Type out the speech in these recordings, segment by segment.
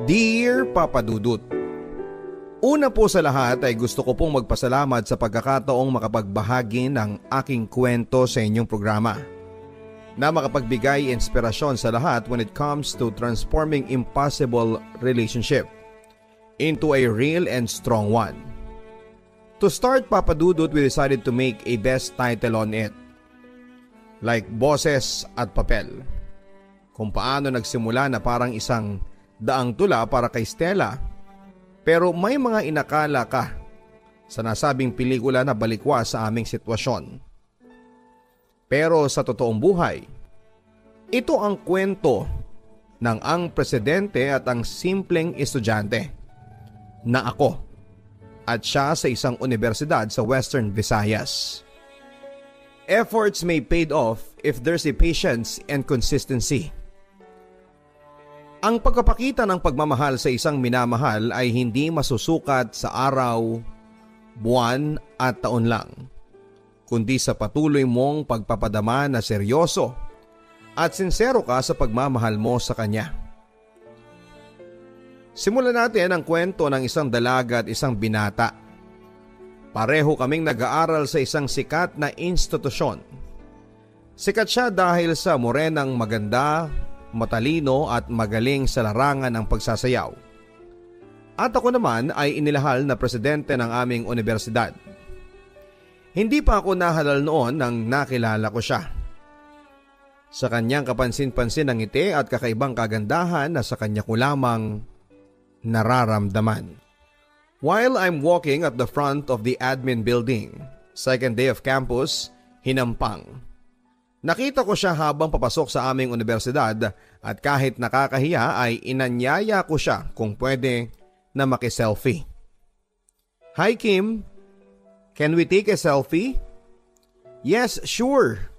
Dear Papa Dudut, una po sa lahat ay gusto ko pong magpasalamat sa pagkakataong makapagbahagi ng aking kwento sa inyong programa na makapagbigay inspirasyon sa lahat when it comes to transforming impossible relationship into a real and strong one. To start, Papa Dudut, we decided to make a best title on it, like Boses at Papel. Kung paano nagsimula na parang isang daang tula para kay Stella, pero may mga inakala ka sa nasabing pelikula na balikwas sa aming sitwasyon. Pero sa totoong buhay, ito ang kwento ng ang presidente at ang simpleng estudyante na ako at siya sa isang universidad sa Western Visayas. Efforts may paid off if there's a patience and consistency. Ang pagpapakita ng pagmamahal sa isang minamahal ay hindi masusukat sa araw, buwan at taon lang, kundi sa patuloy mong pagpapadama na seryoso at sincero ka sa pagmamahal mo sa kanya. Simulan natin ang kwento ng isang dalaga at isang binata. Pareho kaming nag-aaral sa isang sikat na institusyon. Sikat siya dahil sa morenang maganda, matalino at magaling sa larangan ng pagsasayaw. At ako naman ay inilahal na presidente ng aming universidad. Hindi pa ako nahalal noon nang nakilala ko siya. Sa kanyang kapansin-pansin ng ngiti at kakaibang kagandahan na sa kanya ko lamang nararamdaman. While I'm walking at the front of the admin building, second day of campus, Hinampang. Nakita ko siya habang papasok sa aming universidad at kahit nakakahiya ay inanyaya ko siya kung pwede na makiselfie. Hi Kim, can we take a selfie? Yes, sure.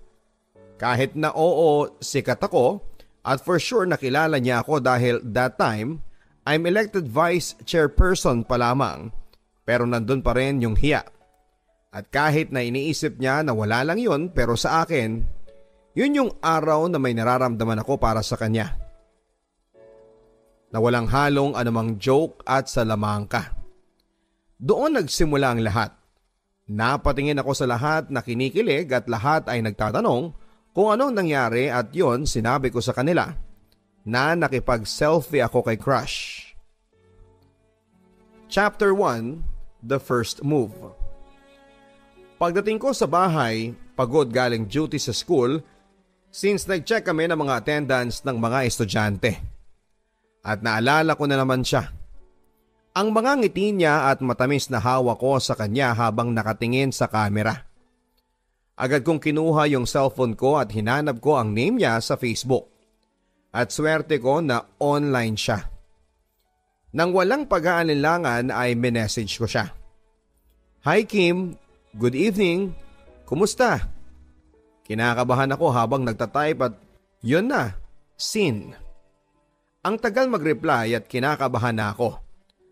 Kahit na oo, sikat ako at for sure nakilala niya ako dahil that time I'm elected vice chairperson pa lamang pero nandun pa rin yung hiya. At kahit na iniisip niya na wala lang yun pero sa akin, yun yung araw na may nararamdaman ako para sa kanya. Na walang halong anumang joke at salamangka. Doon nagsimula ang lahat. Napatingin ako sa lahat na kinikilig at lahat ay nagtatanong kung anong nangyari at yon sinabi ko sa kanila na nakipag-selfie ako kay crush. Chapter 1, The First Move. Pagdating ko sa bahay, pagod galing duty sa school, since nag-check kami ng mga attendance ng mga estudyante. At naalala ko na naman siya. Ang mga ngiti niya at matamis na hawak ko sa kanya habang nakatingin sa kamera. Agad kong kinuha yung cellphone ko at hinanap ko ang name niya sa Facebook. At swerte ko na online siya. Nang walang pag-aalinlangan ay minessage ko siya. Hi Kim, good evening, kumusta? Kinakabahan ako habang nagtatype at yun na, seen. Ang tagal mag-reply at kinakabahan na ako.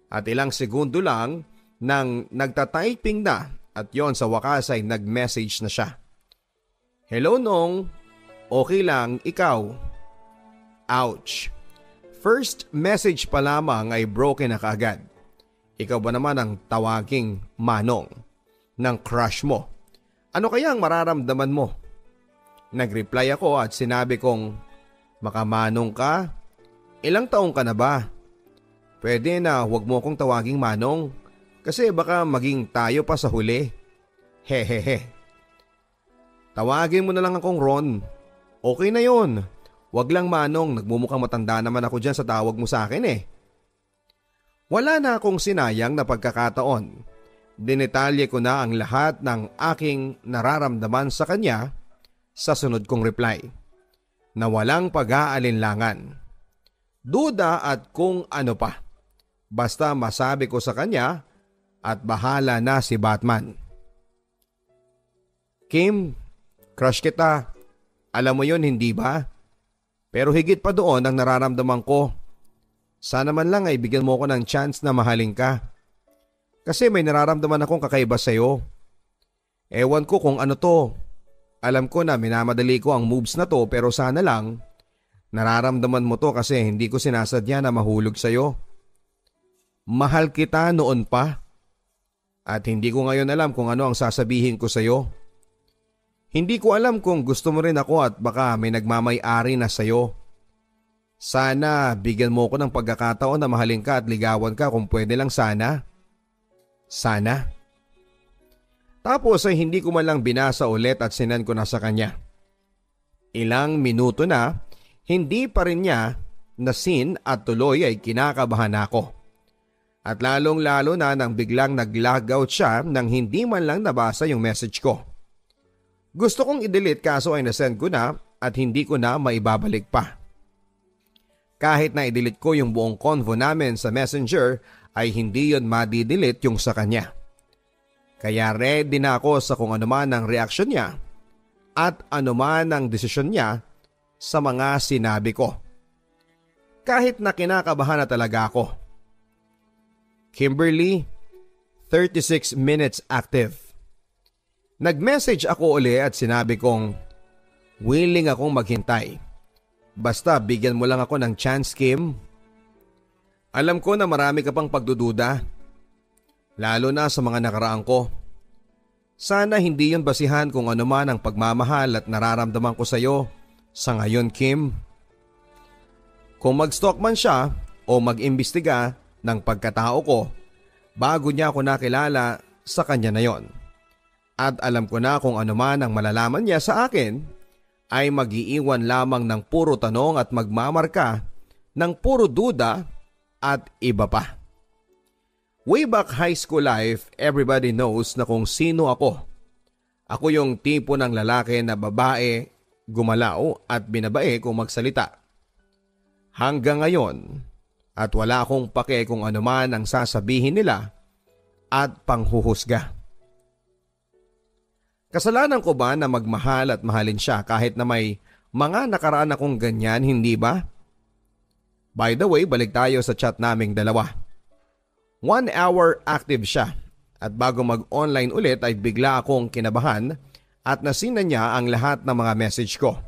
At ilang segundo lang nang nagtatyping na at yon sa wakas ay nag-message na siya. Hello Nong, okay lang, ikaw? Ouch. First message pa lamang ay broken na kaagad. Ikaw ba naman ang tawaging manong ng crush mo? Ano kaya ang mararamdaman mo? Nag-reply ako at sinabi kong, makamanong ka? Ilang taong ka na ba? Pwede na huwag mo akong tawaging manong kasi baka maging tayo pa sa huli. Hehehe. Tawagin mo na lang akong Ron. Okay na yon. Wag lang manong, nagmumukhang matanda naman ako dyan sa tawag mo sa akin eh. Wala na akong sinayang na pagkakataon. Dinetalye ko na ang lahat ng aking nararamdaman sa kanya sa sunod kong reply. Na walang pag-aalinlangan. Duda at kung ano pa. Basta masabi ko sa kanya at bahala na si Batman. Kim, crush kita. Alam mo yun, hindi ba? Pero higit pa doon ang nararamdaman ko. Sana man lang ay bigyan mo ko ng chance na mahalin ka. Kasi may nararamdaman akong kakaiba sa'yo. Ewan ko kung ano to. Alam ko na minamadali ko ang moves na to pero sana lang nararamdaman mo to kasi hindi ko sinasadya na mahulog sa'yo. Mahal kita noon pa. At hindi ko ngayon alam kung ano ang sasabihin ko sa iyo. Hindi ko alam kung gusto mo rin ako at baka may nagmamay-ari na sa iyo. Sana bigyan mo ko ng pagkakataon na mahalin ka at ligawan ka kung pwede lang sana. Sana. Tapos ay hindi ko man lang binasa ulit at sinend ko na sa kanya. Ilang minuto na, hindi pa rin niya nasin at tuloy ay kinakabahan ako. At lalong-lalo na nang biglang nag-logout siya nang hindi man lang nabasa yung message ko. Gusto kong i-delete kaso ay nasend ko na at hindi ko na maibabalik pa. Kahit na i-delete ko yung buong convo namin sa Messenger ay hindi yon madi-delete yung sa kanya. Kaya ready na ako sa kung ano man ang reaksyon niya at ano man ang desisyon niya sa mga sinabi ko. Kahit na kinakabahan na talaga ako. Kimberly, 36 minutes active. Nag-message ako uli at sinabi kong willing akong maghintay. Basta bigyan mo lang ako ng chance, Kim. Alam ko na marami ka pang pagdududa. Lalo na sa mga nakaraan ko. Sana hindi yon basihan kung ano man ang pagmamahal at nararamdaman ko sa iyo sa ngayon, Kim. Kung mag-stalk man siya o mag-imbestiga ng pagkatao ko bago niya ako nakilala sa kanya na yon. At alam ko na kung ano man ang malalaman niya sa akin ay mag-iiwan lamang ng puro tanong at magmamarka ng puro duda at iba pa. Way back high school life, everybody knows na kung sino ako. Ako yung tipo ng lalaki na babae, gumalaw at binabae kung magsalita. Hanggang ngayon at wala akong pake kung ano man ang sasabihin nila at panghuhusga. Kasalanan ko ba na magmahal at mahalin siya kahit na may mga nakaraan akong ganyan, hindi ba? By the way, balik tayo sa chat naming dalawa. 1 hour active siya at bago mag-online ulit ay bigla akong kinabahan at nasina niya ang lahat ng mga message ko.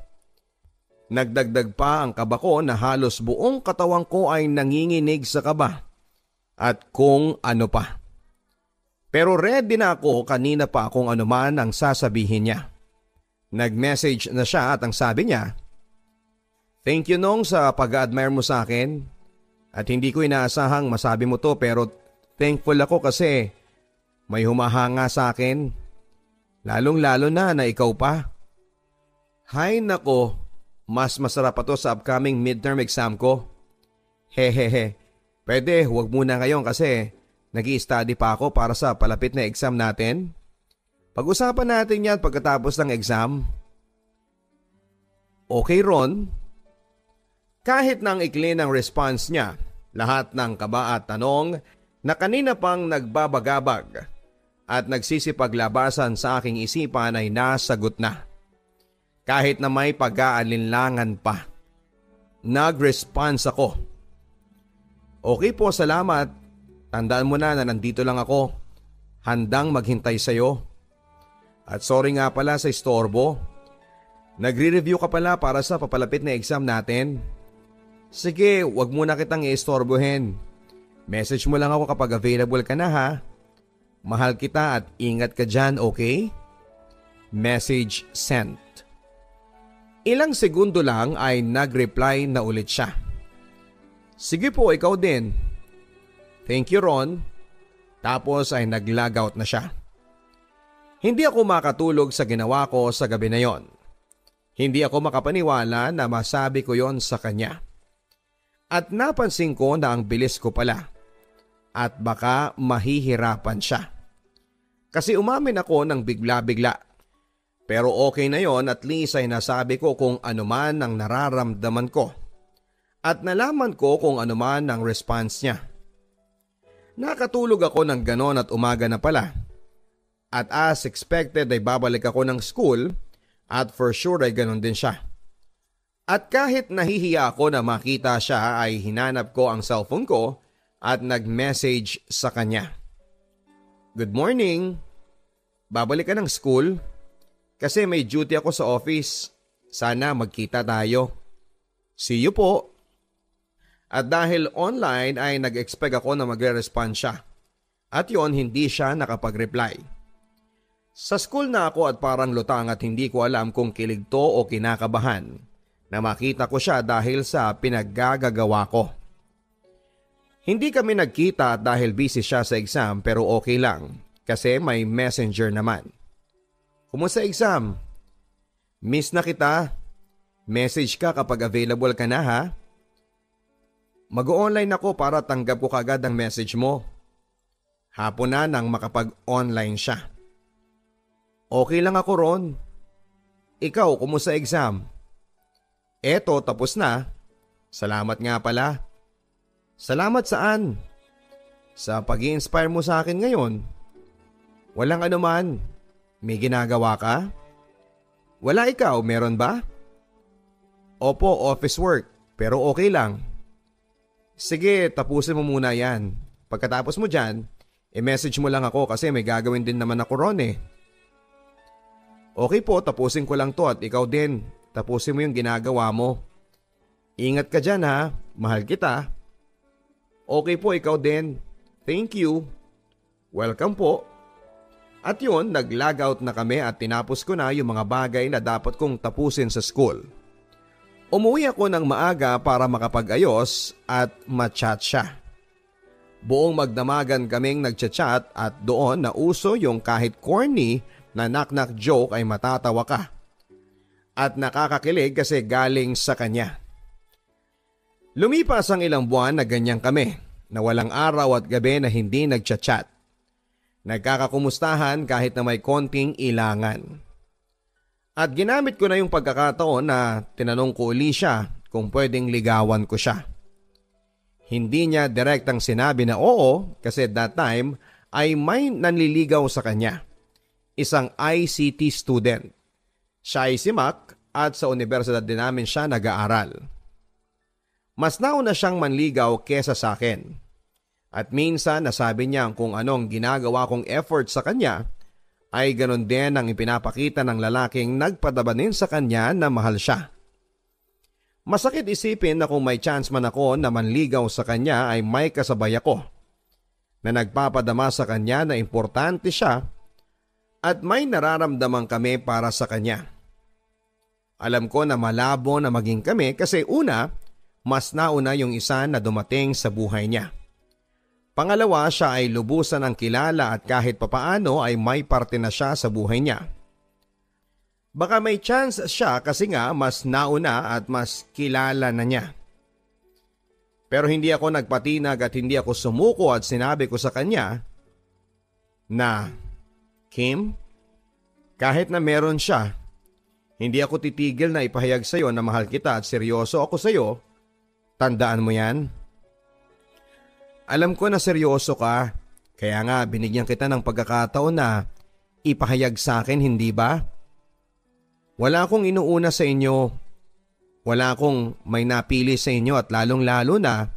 Nagdagdag pa ang kaba ko na halos buong katawan ko ay nanginginig sa kaba at kung ano pa. Pero ready na ako kanina pa kung ano man ang sasabihin niya. Nag-message na siya at ang sabi niya, "Thank you Nong sa pag-admire mo sa akin at hindi ko inaasahang masabi mo to pero thankful ako kasi may humahanga sa akin. Lalong-lalo na ikaw pa. Hay nako, mas masarap pa to sa upcoming midterm exam ko. Hehehe, pwede huwag muna ngayon kasi nag-i-study pa ako para sa palapit na exam natin. Pag-usapan natin yan pagkatapos ng exam." Okay Ron? Kahit nang ikli ng response niya, lahat ng kaba at tanong na kanina pang nagbabagabag at nagsisipaglabasan sa aking isipan ay nasagot na. Kahit na may pag-aalinlangan pa. Nag-response ako. Okay po, salamat. Tandaan mo na nandito lang ako. Handang maghintay sa'yo. At sorry nga pala sa istorbo. Nagre-review ka pala para sa papalapit na exam natin. Sige, wag muna kitang i-istorbohin. Message mo lang ako kapag available ka na ha. Mahal kita at ingat ka dyan, okay? Message sent. Ilang segundo lang ay nag-reply na ulit siya. Sige po, ikaw din. Thank you Ron. Tapos ay nag-logout na siya. Hindi ako makatulog sa ginawa ko sa gabi na yon. Hindi ako makapaniwala na masabi ko yon sa kanya. At napansin ko na ang bilis ko pala. At baka mahihirapan siya. Kasi umamin ako ng bigla-bigla. Pero okay na yon, at least ay nasabi ko kung ano man ang nararamdaman ko. At nalaman ko kung ano man ang response niya. Nakatulog ako ng ganon at umaga na pala. At as expected ay babalik ako ng school at for sure ay ganon din siya. At kahit nahihiya ako na makita siya ay hinanap ko ang cellphone ko at nag-message sa kanya. Good morning. Babalik ka ng school? Kasi may duty ako sa office. Sana magkita tayo. See you po. At dahil online ay nag-expect ako na magre-respond siya. At yon hindi siya nakapag-reply. Sa school na ako at parang lutang at hindi ko alam kung kilig to o kinakabahan na makita ko siya dahil sa pinaggagawa ko. Hindi kami nagkita dahil busy siya sa exam pero okay lang kasi may messenger naman. Kumusta exam? Miss na kita. Message ka kapag available ka na ha. Mag-online ako para tanggap ko kagad ang message mo. Hapon na nang makapag-online siya. Okay lang ako Ron. Ikaw, kumusta exam? Eto, tapos na. Salamat nga pala. Salamat saan? Sa pag-i-inspire mo sa akin ngayon. Walang anuman. May ginagawa ka? Wala ikaw, meron ba? Opo, office work. Pero okay lang. Sige, tapusin mo muna yan. Pagkatapos mo dyan, i-message mo lang ako kasi may gagawin din naman ako ron eh. Okay po, tapusin ko lang to at ikaw din. Tapusin mo yung ginagawa mo. Ingat ka dyan ha, mahal kita. Okay po, ikaw din. Thank you. Welcome po. At yun, nag-log out na kami at tinapos ko na yung mga bagay na dapat kong tapusin sa school. Umuwi ako ng maaga para makapag-ayos at ma-chat siya. Buong magdamagan kaming nagchat-chat at doon na uso yung kahit corny na knock-knock joke ay matatawa ka. At nakakakilig kasi galing sa kanya. Lumipas ang ilang buwan na ganyan kami na walang araw at gabi na hindi nagchat-chat. Nagkakakumustahan kahit na may konting ilangan. At ginamit ko na yung pagkakataon na tinanong ko uli siya kung pwedeng ligawan ko siya. Hindi niya direktang sinabi na oo kasi that time ay may nanliligaw sa kanya. Isang ICT student. Siya ay si Mac at sa universidad din namin siya nag-aaral. Mas nauna siyang manligaw kesa sa akin. At minsan nasabi niya kung anong ginagawa kong effort sa kanya ay ganon din ang ipinapakita ng lalaking nagpadabanin sa kanya na mahal siya. Masakit isipin na kung may chance man ako na manligaw sa kanya ay may kasabay ako na nagpapadama sa kanya na importante siya at may nararamdaman kami para sa kanya. Alam ko na malabo na maging kami kasi una, mas nauna yung isa na dumating sa buhay niya. Pangalawa, siya ay lubusan ang kilala at kahit papaano ay may parte na siya sa buhay niya. Baka may chance siya kasi nga mas nauna at mas kilala na niya. Pero hindi ako nagpatinag at hindi ako sumuko at sinabi ko sa kanya na, Kim, kahit na meron siya, hindi ako titigil na ipahayag sa iyo na mahal kita at seryoso ako sa iyo. Tandaan mo yan? Alam ko na seryoso ka, kaya nga binigyan kita ng pagkakataon na ipahayag sa akin, hindi ba? Wala akong inuuna sa inyo. Wala akong may napili sa inyo at lalong-lalo na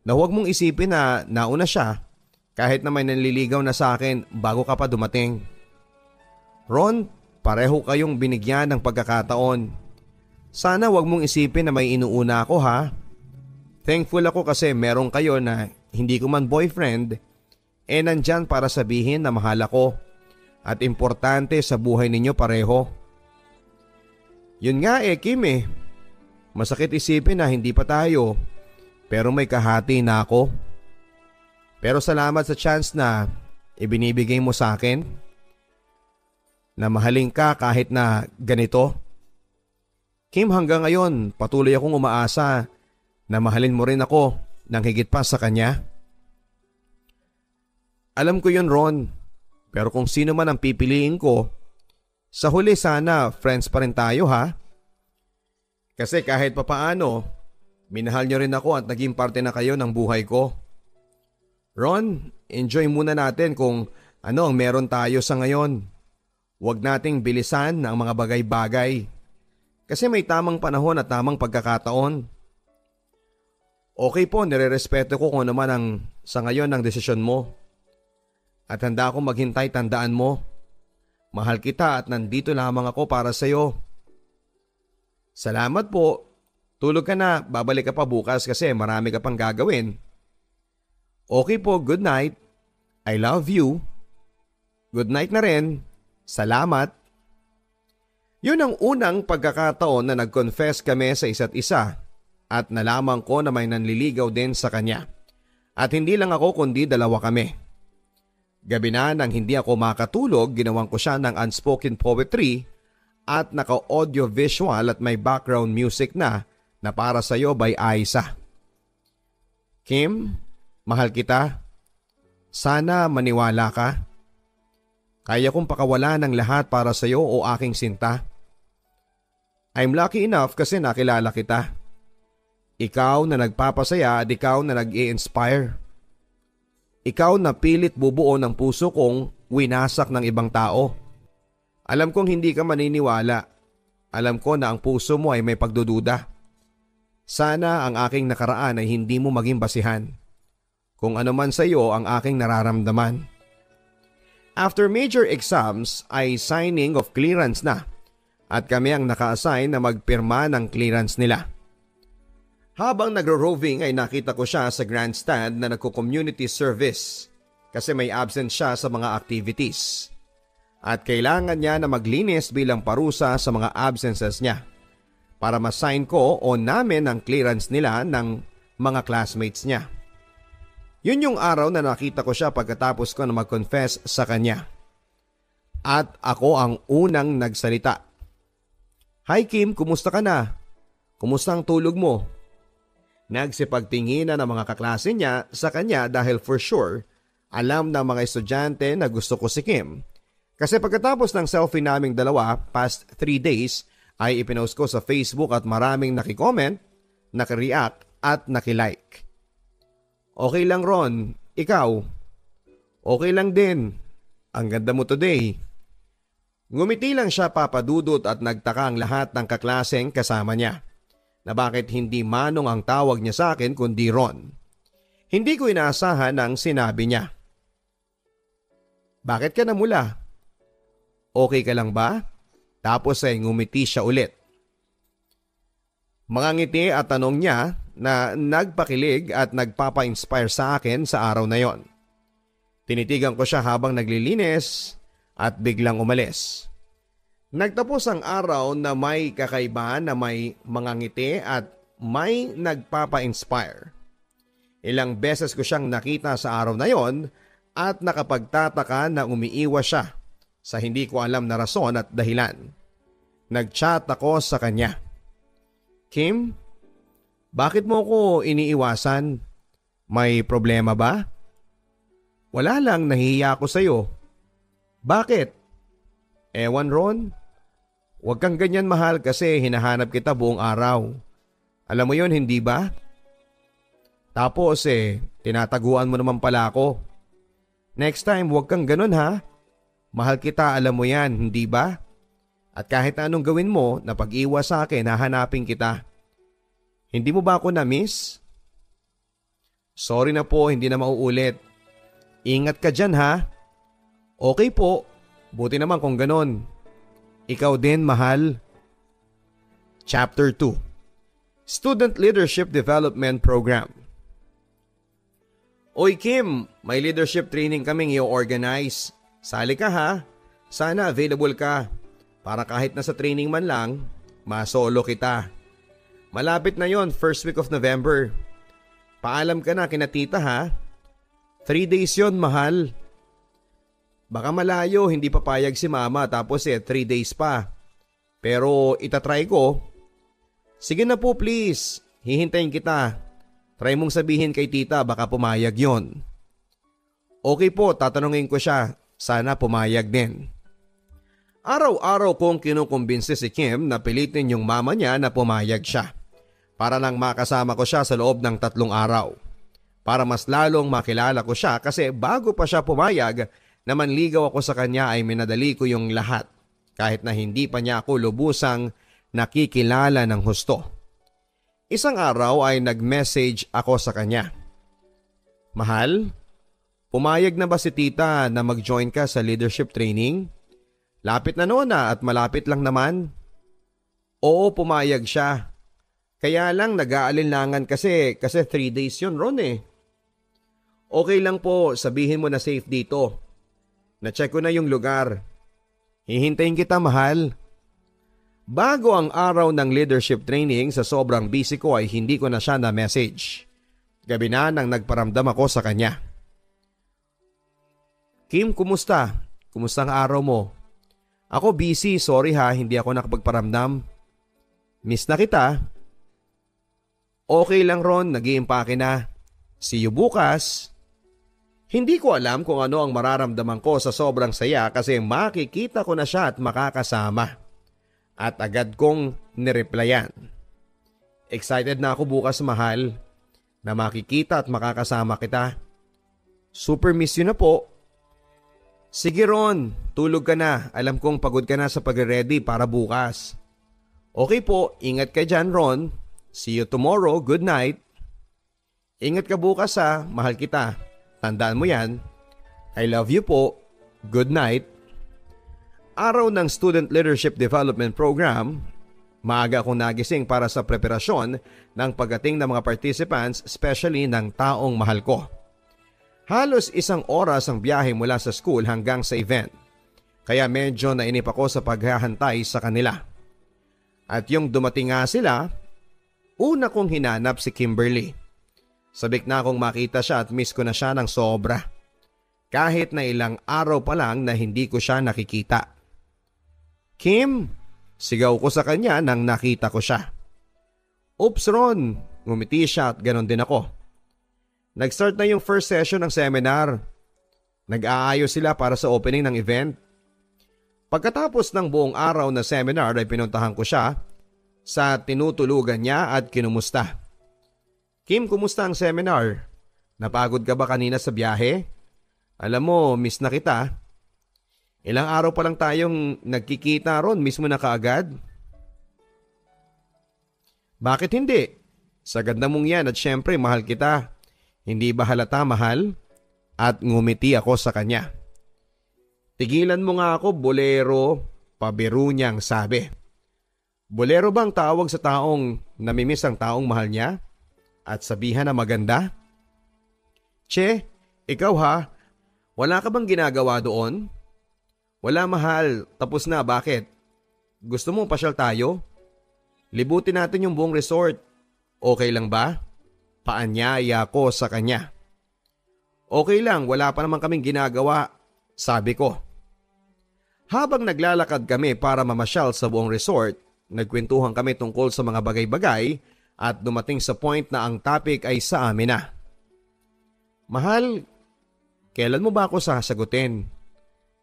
huwag mong isipin na nauna siya kahit na may nanliligaw na sa akin bago ka pa dumating. Ron, pareho kayong binigyan ng pagkakataon. Sana huwag mong isipin na may inuuna ako ha. Thankful ako kasi meron kayo na hindi ko man boyfriend, nandyan para sabihin na mahal ako at importante sa buhay ninyo pareho. Yun nga Kim masakit isipin na hindi pa tayo pero may kahati na ako. Pero salamat sa chance na ibinibigay mo sa akin na mahalin ka kahit na ganito. Kim, hanggang ngayon patuloy akong umaasa na mahalin mo rin ako nang higit pa sa kanya. Alam ko yun Ron, pero kung sino man ang pipiliin ko, sa huli sana friends pa rin tayo ha. Kasi kahit papaano, minahal niyo rin ako at naging parte na kayo ng buhay ko. Ron, enjoy muna natin kung ano ang meron tayo sa ngayon. Huwag nating bilisan ang mga bagay-bagay. Kasi may tamang panahon at tamang pagkakataon. Okay po, nirerespeto ko kung ano man ang sa ngayon ang desisyon mo. At handa akong maghintay, tandaan mo. Mahal kita at nandito lamang ako para sa iyo. Salamat po. Tulog ka na, babalik ka pa bukas kasi marami ka pang gagawin. Okay po, good night. I love you. Good night na rin. Salamat. Yun ang unang pagkakataon na nag-confess kami sa isa't isa at nalaman ko na may nanliligaw din sa kanya. At hindi lang ako kundi dalawa kami. Gabi na nang hindi ako makatulog, ginawan ko siya ng unspoken poetry at naka-audio visual at may background music na Para Sa'yo by Aiza. Kim, mahal kita. Sana maniwala ka. Kaya kong pakawala ng lahat para sa'yo o aking sinta. I'm lucky enough kasi nakilala kita. Ikaw na nagpapasaya at ikaw na nag-i-inspire. Ikaw na pilit bubuo ng puso kong winasak ng ibang tao. Alam kong hindi ka maniniwala. Alam ko na ang puso mo ay may pagdududa. Sana ang aking nakaraan ay hindi mo maging basihan. Kung ano man sa iyo ang aking nararamdaman. After major exams ay signing of clearance na at kami ang naka-assign na magpirma ng clearance nila. Habang nagro-roving ay nakita ko siya sa grandstand na nagko-community service kasi may absent siya sa mga activities. At kailangan niya na maglinis bilang parusa sa mga absences niya para ma-sign ko o namin ang clearance nila ng mga classmates niya. Yun yung araw na nakita ko siya pagkatapos ko na mag-confess sa kanya. At ako ang unang nagsalita. Hi Kim, kumusta ka na? Kumusta ang tulog mo? Nagsipagtinginan ng mga kaklase niya sa kanya dahil for sure alam ng mga estudyante na gusto ko si Kim. Kasi pagkatapos ng selfie naming dalawa past 3 days ay ipinost ko sa Facebook at maraming nakicomment, nakireact at nakilike. Okay lang Ron, ikaw? Okay lang din. Ang ganda mo today. Ngumiti lang siya papadudot at nagtaka ang lahat ng kaklaseng kasama niya na bakit hindi Manong ang tawag niya sa akin kundi Ron. Hindi ko inaasahan ang sinabi niya. Bakit ka namula? Okay ka lang ba? Tapos ay ngumiti siya ulit. Mga ngiti at tanong niya na nagpakilig at nagpapa-inspire sa akin sa araw na yon. Tinitigan ko siya habang naglilinis at biglang umalis. Nagtapos ang araw na may kakaiba na may mga ngiti at may nagpapa-inspire. Ilang beses ko siyang nakita sa araw na yon at nakapagtataka na umiiwas siya sa hindi ko alam na rason at dahilan. Nag-chat ako sa kanya. Kim, bakit mo ko iniiwasan? May problema ba? Wala lang, nahihiya ako sa'yo. Bakit? Ewan Ron. Huwag kang ganyan mahal kasi hinahanap kita buong araw. Alam mo yon hindi ba? Tapos tinataguan mo naman pala ako. Next time huwag kang ganun ha. Mahal kita, alam mo yan, hindi ba? At kahit anong gawin mo na pag-iwas sa akin, hahanapin kita. Hindi mo ba ako na-miss? Sorry na po, hindi na mauulit. Ingat ka dyan ha. Okay po, buti naman kung ganon. Ikaw din, mahal. Chapter 2 Student Leadership Development Program. Oy Kim, may leadership training kaming i-organize. Sali ka ha. Sana available ka. Para kahit nasa training man lang, masolo kita. Malapit na yon, first week of November. Paalam ka na kina tita ha. 3 days yon mahal. Baka malayo, hindi papayag si mama tapos 3 days pa. Pero itatry ko. Sige na po please, hihintayin kita. Try mong sabihin kay tita baka pumayag yon. Okay po, tatanungin ko siya. Sana pumayag din. Araw-araw kong kinukumbinsi si Kim na pilitin yung mama niya na pumayag siya. Para lang makasama ko siya sa loob ng 3 araw. Para mas lalong makilala ko siya kasi bago pa siya pumayag na manligaw ako sa kanya ay minadali ko yung lahat. Kahit na hindi pa niya ako lubusang nakikilala ng husto. Isang araw ay nag-message ako sa kanya. Mahal, pumayag na ba si tita na mag-join ka sa leadership training? Lapit na noon at malapit lang naman. Oo, pumayag siya. Kaya lang nag-aalinlangan kasi 3 days yun Ron eh. Okay lang po, sabihin mo na safe dito. Na-check ko na yung lugar. Hihintayin kita mahal. Bago ang araw ng leadership training sa sobrang busy ko ay hindi ko na siya na-message. Gabi na nang nagparamdam ako sa kanya. Kim, kumusta? Kumusta ang araw mo? Ako busy, sorry ha, hindi ako nakapagparamdam. Miss na kita. Okay lang Ron, nag-iimpake na. See you bukas. Hindi ko alam kung ano ang mararamdaman ko sa sobrang saya kasi makikita ko na siya at makakasama. At agad kong nireplyan. Excited na ako bukas mahal na makikita at makakasama kita. Super miss you na po. Sige Ron, tulog ka na. Alam kong pagod ka na sa pag-ready para bukas. Okay po, ingat ka dyan Ron. See you tomorrow, good night. Ingat ka bukas ha, mahal kita. Tandaan mo yan. I love you po. Good night. Araw ng Student Leadership Development Program, maaga akong nagising para sa preparasyon ng pagdating ng mga participants, especially ng taong mahal ko. Halos 1 oras ang biyahe mula sa school hanggang sa event, kaya medyo nainip ako sa paghahantay sa kanila. At yung dumating nga sila, una kong hinanap si Kimberly. Sabik na akong makita siya at miss ko na siya ng sobra. Kahit na ilang araw pa lang na hindi ko siya nakikita. Kim, sigaw ko sa kanya nang nakita ko siya. Oops Ron, ngumiti siya at ganon din ako. Nag-start na yung first session ng seminar. Nag-aayos sila para sa opening ng event. Pagkatapos ng buong araw na seminar ay pinuntahan ko siya sa tinutulugan niya at kinumusta. Kim, kumusta ang seminar? Napagod ka ba kanina sa biyahe? Alam mo, miss na kita. Ilang araw pa lang tayong nagkikita Ron, miss mo na kaagad? Bakit hindi? Sa ganda mong yan at syempre mahal kita. Hindi ba halata mahal? At ngumiti ako sa kanya. Tigilan mo nga ako, bolero, pabiro niyang sabi. Bolero bang tawag sa taong namimiss ang taong mahal niya? At sabihan na maganda? Che, ikaw ha, wala ka bang ginagawa doon? Wala mahal, tapos na, bakit? Gusto mo pasyal tayo? Libutin natin yung buong resort. Okay lang ba? Paanyaya ko sa kanya. Okay lang, wala pa naman kaming ginagawa, sabi ko. Habang naglalakad kami para mamasyal sa buong resort, nagkwentuhan kami tungkol sa mga bagay-bagay at dumating sa point na ang topic ay sa amin na. Mahal, kailan mo ba ako sasagutin?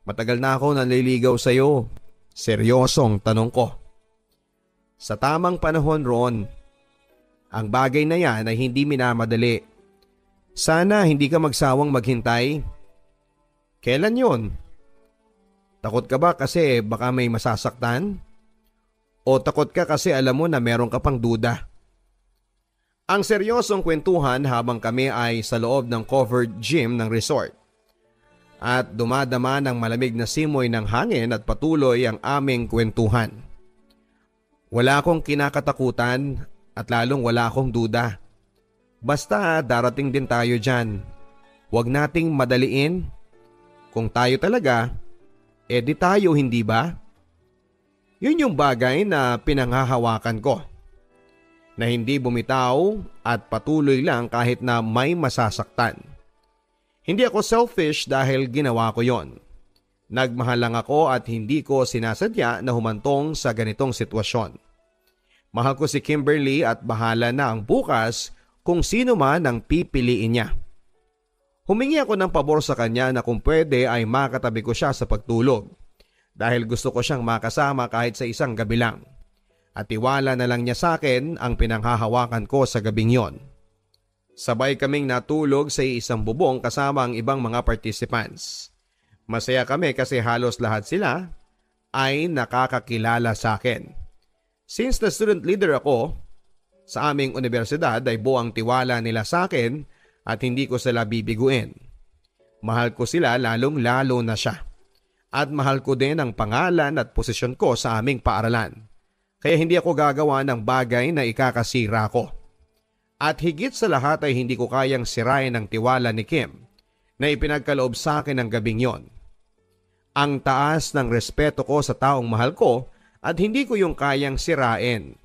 Matagal na ako nanliligaw sa iyo. Seryosong tanong ko. Sa tamang panahon Ron, ang bagay na yan ay hindi minamadali. Sana hindi ka magsawang maghintay. Kailan yon? Takot ka ba kasi baka may masasaktan? O takot ka kasi alam mo na meron ka pang duda? Ang seryosong kwentuhan habang kami ay sa loob ng covered gym ng resort. At dumadama ng malamig na simoy ng hangin at patuloy ang aming kwentuhan. Wala akong kinakatakutan at lalong wala akong duda. Basta darating din tayo dyan. Huwag nating madaliin. Kung tayo talaga, edi tayo hindi ba? Yun yung bagay na pinanghahawakan ko. Na hindi bumitaw at patuloy lang kahit na may masasaktan. Hindi ako selfish dahil ginawa ko yon. Nagmahal lang ako at hindi ko sinasadya na humantong sa ganitong sitwasyon. Mahal ko si Kimberly at bahala na ang bukas kung sino man ang pipiliin niya. Humingi ako ng pabor sa kanya na kung pwede ay makatabi ko siya sa pagtulog. Dahil gusto ko siyang makasama kahit sa isang gabi lang. At tiwala na lang niya sa akin ang pinanghahawakan ko sa gabing yon. Sabay kaming natulog sa isang bubong kasama ang ibang mga participants. Masaya kami kasi halos lahat sila ay nakakakilala sa akin. Since na student leader ako, sa aming universidad ay buong tiwala nila sa akin at hindi ko sila bibiguin. Mahal ko sila lalong lalo na siya. At mahal ko din ang pangalan at posisyon ko sa aming paaralan. Kaya hindi ako gagawa ng bagay na ikakasira ko. At higit sa lahat ay hindi ko kayang sirain ang tiwala ni Kim na ipinagkaloob sa akin ng gabing yon. Ang taas ng respeto ko sa taong mahal ko at hindi ko yung kayang sirain.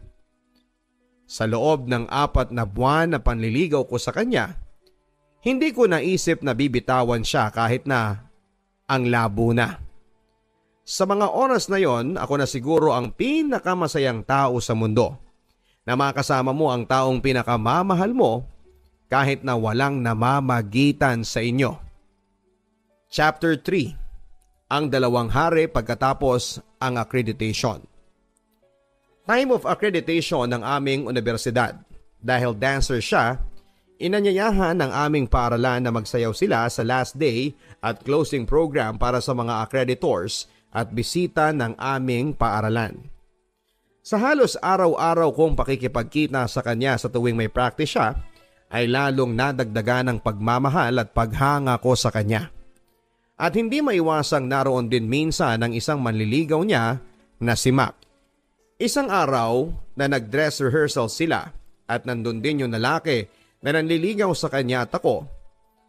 Sa loob ng 4 na buwan na panliligaw ko sa kanya, hindi ko naisip na bibitawan siya kahit na ang labo na. Sa mga oras na yon, ako na siguro ang pinakamasayang tao sa mundo na makasama mo ang taong pinakamamahal mo kahit na walang namamagitan sa inyo. Chapter 3. Ang 2 hari pagkatapos ang accreditation. Time of accreditation ng aming universidad. Dahil dancer siya, inanyayahan ng aming paaralan na magsayaw sila sa last day at closing program para sa mga accreditors at bisita ng aming paaralan. Sa halos araw-araw kong pakikipagkita sa kanya sa tuwing may practice siya, ay lalong nadagdagan ng pagmamahal at paghanga ko sa kanya. At hindi maiwasang naroon din minsan ng isang manliligaw niya na si Mac. Isang araw na nag-dress rehearsal sila at nandun din yung lalaki na nanliligaw sa kanya at ako,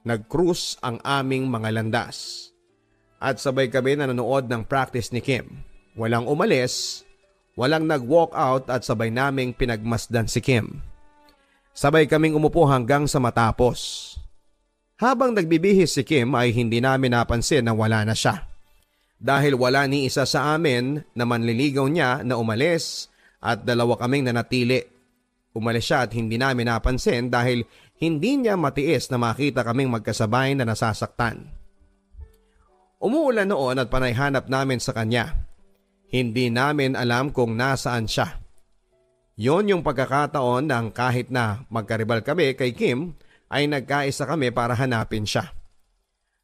nag-cruise ang aming mga landas. At sabay kami na nanood ng practice ni Kim. Walang umalis, walang nag-walk out at sabay naming pinagmasdan si Kim. Sabay kaming umupo hanggang sa matapos. Habang nagbibihis si Kim ay hindi namin napansin na wala na siya. Dahil wala ni isa sa amin na manliligaw niya na umalis at 2 kaming nanatili. Umalis siya at hindi namin napansin dahil hindi niya matiis na makita kaming magkasabay na nasasaktan. Umuulan noon at panayhanap namin sa kanya. Hindi namin alam kung nasaan siya. Yon yung pagkakataon ng kahit na magkaribal kami kay Kim ay nagkaisa kami para hanapin siya.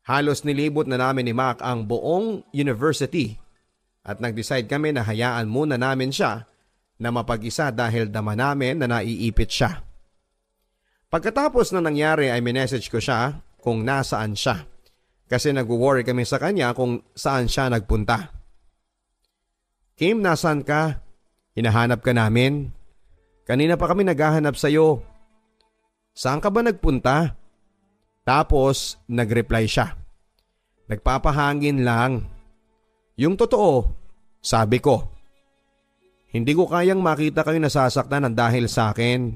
Halos nilibot na namin ni Mac ang buong university at nag-decide kami na hayaan muna namin siya na mapag-isa dahil dama namin na naiipit siya. Pagkatapos na nangyari ay minessage ko siya kung nasaan siya. Kasi nag-worry kami sa kanya kung saan siya nagpunta. Kim, nasaan ka? Hinahanap ka namin. Kanina pa kami naghahanap sa'yo. Saan ka ba nagpunta? Tapos nag-reply siya. Nagpapahangin lang. Yung totoo, sabi ko. Hindi ko kayang makita kayo nasasaktan ng dahil sa akin.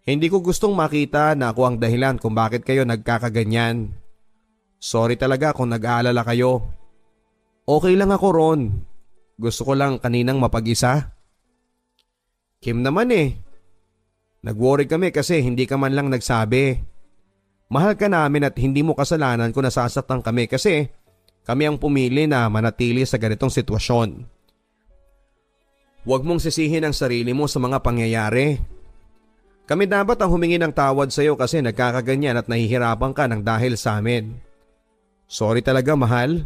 Hindi ko gustong makita na ako ang dahilan kung bakit kayo nagkakaganyan. Sorry talaga kung nag-aalala kayo. Okay lang ako, Ron. Gusto ko lang kaninang mapag-isa. Kim naman eh. Nag-worry kami kasi hindi ka man lang nagsabi. Mahal ka namin at hindi mo kasalanan kung nasasaktan kami kasi kami ang pumili na manatili sa ganitong sitwasyon. Huwag mong sisihin ang sarili mo sa mga pangyayari. Kami dapat ang humingi ng tawad sa iyo kasi nagkakaganyan at nahihirapan ka ng dahil sa amin. Sorry talaga, mahal.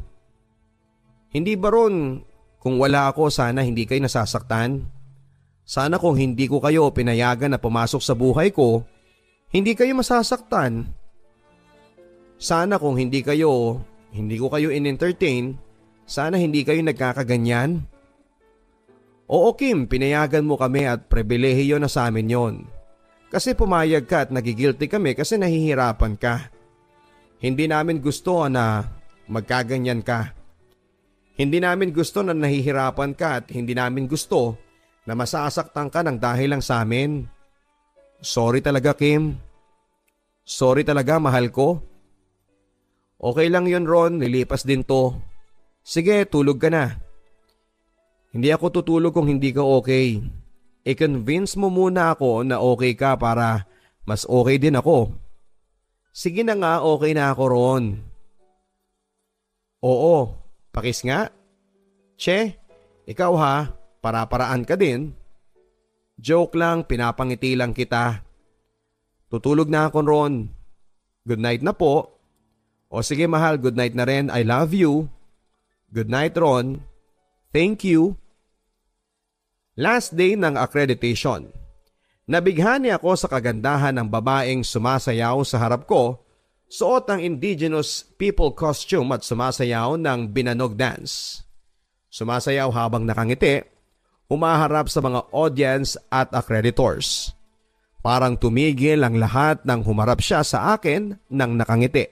Hindi ba Ron, kung wala ako sana hindi kayo nasasaktan? Sana kung hindi ko kayo pinayagan na pumasok sa buhay ko, hindi kayo masasaktan. Sana kung hindi ko kayo in-entertain, sana hindi kayo nagkakaganyan. Oo Kim, pinayagan mo kami at pribilehiyo na sa amin yon. Kasi pumayag ka at nagigilty kami kasi nahihirapan ka. Hindi namin gusto na magkaganyan ka. Hindi namin gusto na nahihirapan ka at hindi namin gusto na masasaktan ka ng dahil lang sa amin. Sorry talaga, Kim. Sorry talaga, mahal ko. Okay lang yun, Ron. Nilipas din to. Sige, tulog ka na. Hindi ako tutulog kung hindi ka okay. I-convince mo muna ako na okay ka para mas okay din ako. Sige na nga, okay na ako, Ron. Oo, pakis nga. Che, ikaw ha, para-paraan ka din. Joke lang, pinapangiti lang kita. Tutulog na ako, Ron. Good night na po. O sige mahal, good night na rin. I love you. Good night, Ron. Thank you. Last day ng accreditation. Nabighani ako sa kagandahan ng babaeng sumasayaw sa harap ko, suot ang indigenous people costume at sumasayaw ng binanog dance. Sumasayaw habang nakangiti, humaharap sa mga audience at accreditors. Parang tumigil ang lahat nang humarap siya sa akin nang nakangiti.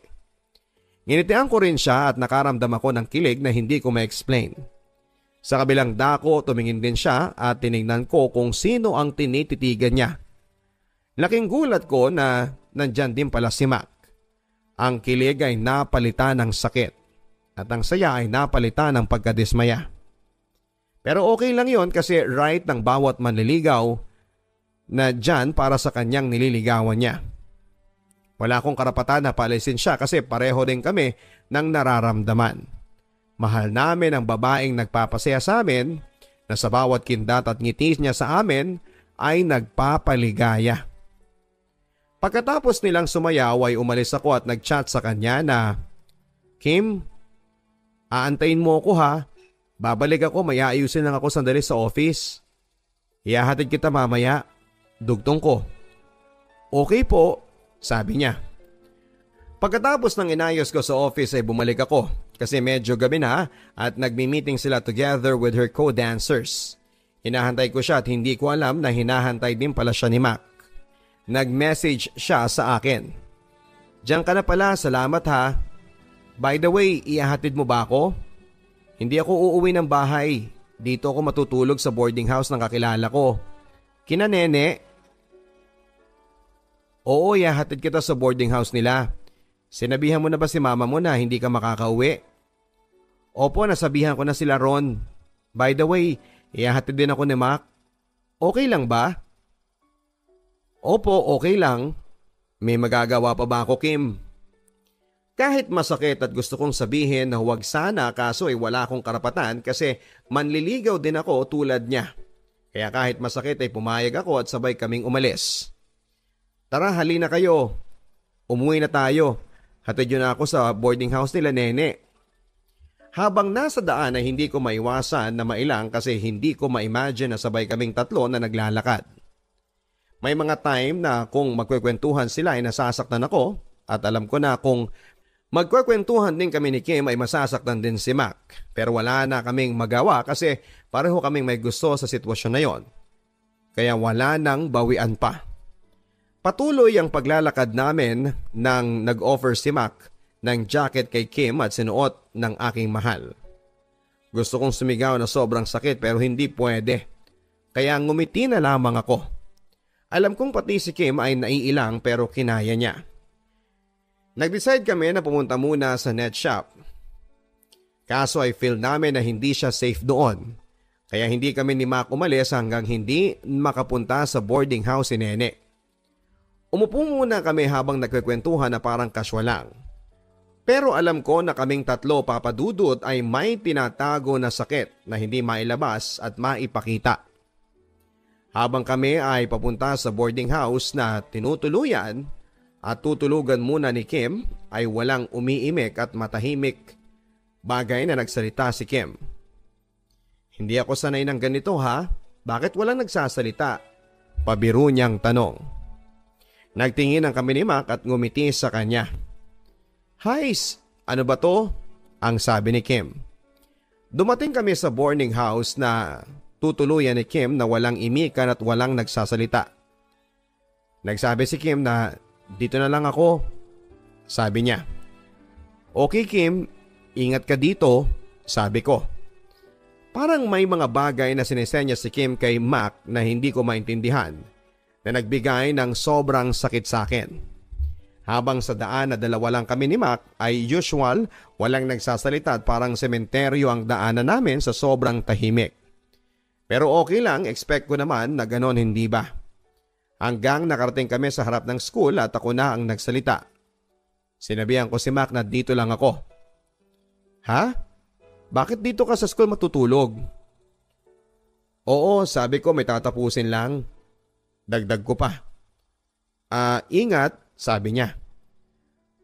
Nginitian ko rin siya at nakaramdam ako ng kilig na hindi ko ma-explain. Sa kabilang dako, tumingin din siya at tinignan ko kung sino ang tinititigan niya. Laking gulat ko na nandyan din pala si Mac. Ang kilig ay napalitan ng sakit at ang saya ay napalitan ng pagkadismaya. Pero okay lang yon kasi right ng bawat manliligaw na dyan para sa kanyang nililigawan niya. Wala akong karapatan na paalisin siya kasi pareho din kami ng nararamdaman. Mahal namin ang babaeng nagpapasaya sa amin na sa bawat kindat at ngiti niya sa amin ay nagpapaligaya. Pagkatapos nilang sumayaw ay umalis ako at nagchat sa kanya na, "Kim, aantayin mo ako ha. Babalik ako, may aayusin lang ako sandali sa office. Ihahatid kita mamaya. Dugtong ko." "Okay po," sabi niya. Pagkatapos ng inayos ko sa office ay bumalik ako kasi medyo gabi na at nagmi-meeting sila together with her co-dancers. Hinahantay ko siya at hindi ko alam na hinahantay din pala siya ni Mac. Nag-message siya sa akin. "Diyan ka na pala, salamat ha. By the way, ihahatid mo ba ako? Hindi ako uuwi ng bahay. Dito ako matutulog sa boarding house ng kakilala ko. Kina Nene." "Oo, ihahatid kita sa boarding house nila. Sinabihan mo na ba si mama mo na hindi ka makakauwi?" "Opo, nasabihan ko na sila Ron. By the way, ihahatid din ako ni Mac. Okay lang ba?" "Opo, okay lang. May magagawa pa ba ako, Kim?" Kahit masakit at gusto kong sabihin na huwag sana kaso ay wala akong karapatan kasi manliligaw din ako tulad niya. Kaya kahit masakit ay pumayag ako at sabay kaming umalis. "Tara, halina kayo. Umuwi na tayo. Hatid yun ako sa boarding house nila Nene." Habang nasa daan ay hindi ko maiwasan na mailang kasi hindi ko ma-imagine na sabay kaming tatlo na naglalakad. May mga time na kung magkwekwentuhan sila ay nasasaktan ako at alam ko na kung magkwekwentuhan din kami ni Kim ay masasaktan din si Mac. Pero wala na kaming magawa kasi pareho kaming may gusto sa sitwasyon na yon. Kaya wala nang bawian pa. Patuloy ang paglalakad namin nang nag-offer si Mac ng jacket kay Kim at sinuot ng aking mahal. Gusto kong sumigaw na sobrang sakit pero hindi pwede. Kaya ngumiti na lamang ako. Alam kong pati si Kim ay naiilang pero kinaya niya. Nag-decide kami na pumunta muna sa net shop. Kaso ay feel namin na hindi siya safe doon. Kaya hindi kami ni Mac umalis hanggang hindi makapunta sa boarding house si Nene. Umupo muna kami habang nagkikwentuhan na parang casual lang. Pero alam ko na kaming tatlo papadudot ay may tinatago na sakit na hindi mailabas at maipakita. Habang kami ay papunta sa boarding house na tinutuluyan at tutulugan muna ni Kim ay walang umiimik at matahimik. Bagay na nagsalita si Kim. "Hindi ako sanay ng ganito ha? Bakit walang nagsasalita?" Pabiro niyang tanong. Nagtingin ang kami ni Mac at ngumiti sa kanya. "Hais, ano ba to?" ang sabi ni Kim. Dumating kami sa boarding house na tutuluyan ni Kim na walang imikan at walang nagsasalita. Nagsabi si Kim na dito na lang ako. Sabi niya. "Okay Kim, ingat ka dito," sabi ko. Parang may mga bagay na sinisenya si Kim kay Mac na hindi ko maintindihan na nagbigay ng sobrang sakit sa akin. Habang sa daan na dalawa lang kami ni Mac ay usual, walang nagsasalita at parang sementeryo ang daanan namin sa sobrang tahimik. Pero okay lang, expect ko naman na ganon hindi ba? Hanggang nakarating kami sa harap ng school at ako na ang nagsalita. Sinabihan ko si Mac na dito lang ako. "Ha? Bakit dito ka sa school matutulog?" "Oo, sabi ko may tatapusin lang." Dagdag ko pa. Ingat," sabi niya.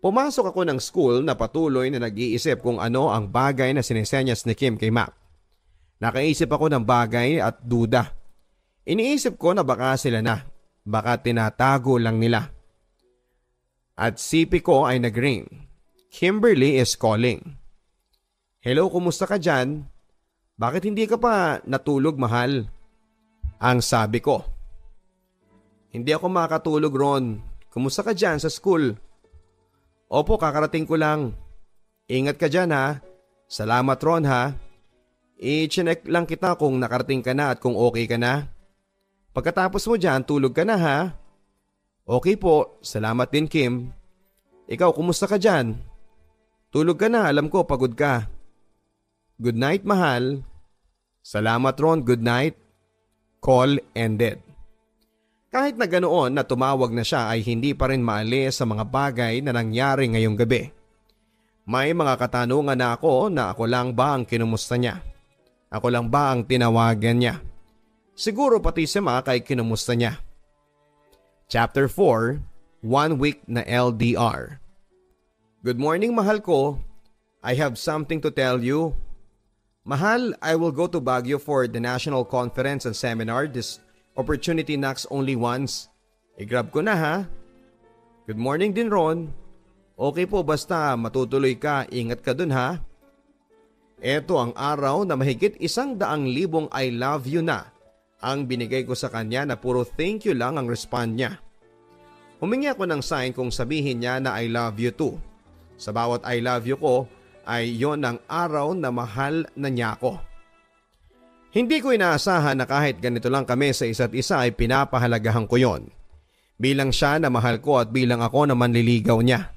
Pumasok ako ng school na patuloy na nag-iisip kung ano ang bagay na sinesenyas ni Kim kay Mac. Nakaisip ako ng bagay at duda. Iniisip ko na baka sila na, baka tinatago lang nila. At sipi ko ay nag-ring. Kimberly is calling. "Hello, kumusta ka dyan? Bakit hindi ka pa natulog, mahal?" Ang sabi ko. Hindi ako makatulog, Ron. Kumusta ka dyan sa school? Opo, kakarating ko lang. Ingat ka dyan ha. Salamat, Ron ha. I-check lang kita kung nakarating ka na at kung okay ka na. Pagkatapos mo dyan, tulog ka na ha. Okay po, salamat din Kim. Ikaw, kumusta ka dyan? Tulog ka na, alam ko pagod ka. Good night, mahal. Salamat, Ron, good night. Call ended. Kahit na ganoon na tumawag na siya ay hindi pa rin maalis sa mga bagay na nangyari ngayong gabi. May mga katanungan na ako lang ba ang kinumusta niya? Ako lang ba ang tinawagan niya? Siguro pati si Mac ay kinumusta niya. Chapter 4, 1 week na LDR. Good morning, mahal ko. I have something to tell you. Mahal, I will go to Baguio for the national conference and seminar. This opportunity knocks only once. I-grab ko na ha. Good morning din, Ron. Okay po, basta matutuloy ka, ingat ka dun ha. Ito ang araw na mahigit 100,000 I love you na ang binigay ko sa kanya na puro thank you lang ang respond niya. Humingi ako ng sign kung sabihin niya na I love you too. Sa bawat I love you ko ay yon ang araw na mahal na niya ako. Hindi ko inaasahan na kahit ganito lang kami sa isa't isa ay pinapahalagahan ko yon. Bilang siya na mahal ko at bilang ako na manliligaw niya.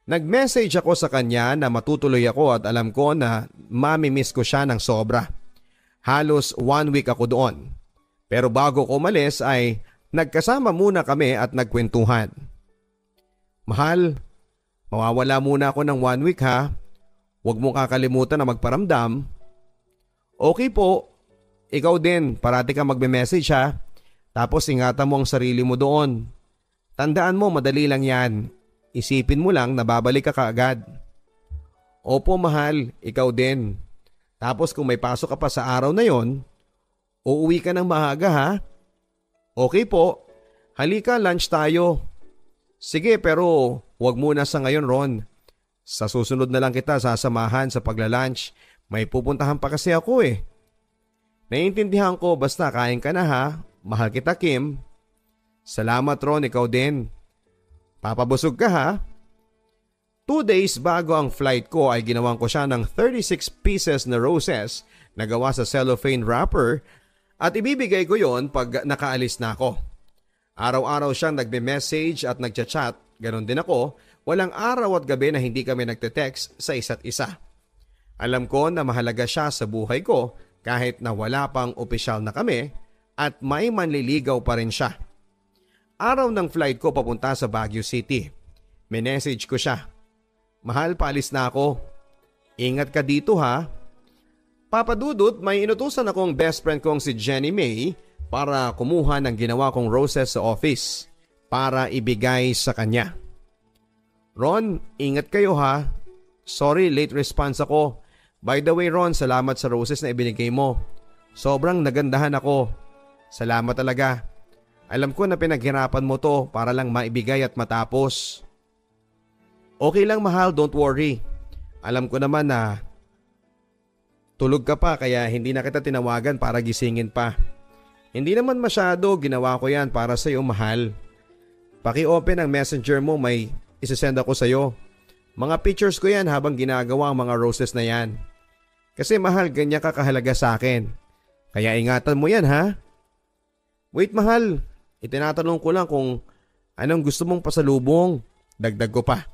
Nag-message ako sa kanya na matutuloy ako at alam ko na mamimiss ko siya ng sobra. Halos 1 week ako doon. Pero bago ko umalis ay nagkasama muna kami at nagkwentuhan. Mahal, mawawala muna ako ng 1 week ha. Huwag mo kakalimutan na magparamdam. Okay po, ikaw din parati ka magme-message ha. Tapos ingatan mo ang sarili mo doon. Tandaan mo madali lang yan. Isipin mo lang na babalik ka kaagad. Opo mahal, ikaw din. Tapos kung may pasok ka pa sa araw na yon, uuwi ka ng maaga ha. Okay po, halika lunch tayo. Sige pero huwag muna sa ngayon Ron. Sa susunod na lang kita sasamahan sa pagla-lunch. May pupuntahan pa kasi ako eh. Naiintindihan ko basta kain ka na ha. Mahal kita Kim. Salamat Ron, ikaw din. Papabusog ka ha. 2 days bago ang flight ko ay ginawan ko siya ng 36 pieces na roses na gawa sa cellophane wrapper at ibibigay ko yon pag nakaalis na ako. Araw-araw siyang nagbe-message at nagchat-chat, ganon din ako, walang araw at gabi na hindi kami nagte-text sa isa't isa. Alam ko na mahalaga siya sa buhay ko kahit na wala pang opisyal na kami at may manliligaw pa rin siya. Araw ng flight ko papunta sa Baguio City. Minessage ko siya. Mahal, paalis na ako. Ingat ka dito ha. Papadudot, may inutusan akong best friend kong si Jenny May para kumuha ng ginawa kong roses sa office para ibigay sa kanya. Ron, ingat kayo ha. Sorry, late response ako. By the way Ron, salamat sa roses na ibinigay mo. Sobrang nagandahan ako. Salamat talaga. Alam ko na pinaghirapan mo to para lang maibigay at matapos. Okay lang mahal, don't worry. Alam ko naman na tulog ka pa kaya hindi na kita tinawagan para gisingin pa. Hindi naman masyado, ginawa ko yan para sa iyo mahal. Paki-open ang messenger mo, may isasend ako sa iyo. Mga pictures ko yan habang ginagawa ang mga roses na yan. Kasi mahal, ganyan ka kahalaga sa akin. Kaya ingatan mo yan ha. Wait mahal, itinatanong ko lang kung anong gusto mong pasalubong. Dagdag ko pa.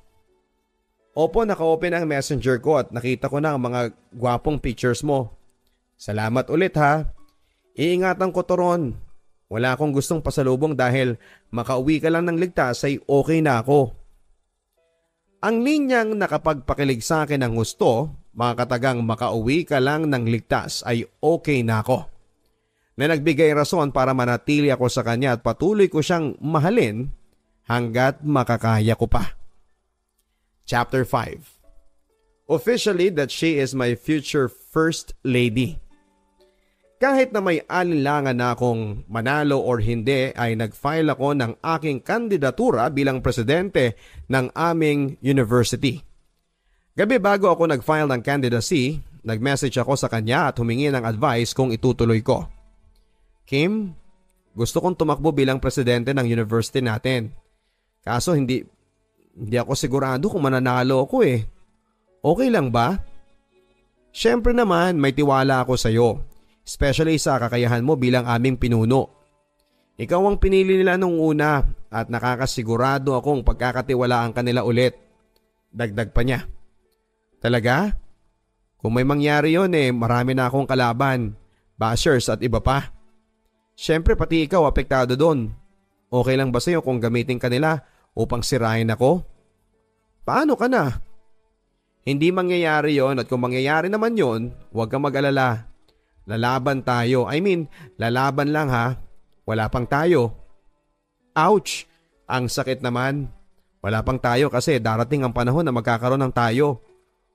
Opo, naka-open ang messenger ko at nakita ko na ang mga gwapong pictures mo. Salamat ulit ha. Iingatan ko to Ron. Wala akong gustong pasalubong dahil makauwi ka lang ng ligtas ay okay na ako. Ang linyang nakapagpakilig sa akin ng gusto, mga katagang makauwi ka lang ng ligtas ay okay na ako. Na nagbigay rason para manatili ako sa kanya at patuloy ko siyang mahalin hanggat makakaya ko pa. Chapter 5. Officially that she is my future first lady. Kahit na may alinlangan na akong manalo or hindi ay nag-file ako ng aking kandidatura bilang presidente ng aming university. Gabi bago ako nag-file ng candidacy, nag-message ako sa kanya at humingi ng advice kung itutuloy ko. Kim, gusto kong tumakbo bilang presidente ng university natin. Kaso hindi ako sigurado kung mananalo ako eh. Okay lang ba? Siyempre naman may tiwala ako sa iyo. Especially sa kakayahan mo bilang aming pinuno. Ikaw ang pinili nila nung una at nakakasigurado akong pagkakatiwalaan ka nila ulit. Dagdag pa niya. Talaga? Kung may mangyari yon marami na akong kalaban, bashers at iba pa. Siyempre pati ikaw apektado doon. Okay lang ba sa'yo kung gamitin ka nila upang sirain ako? Paano ka na? Hindi mangyayari yon at kung mangyayari naman yon, huwag kang mag-alala. Lalaban tayo. Lalaban lang ha. Wala pang tayo. Ouch! Ang sakit naman. Wala pang tayo kasi darating ang panahon na magkakaroon ng tayo.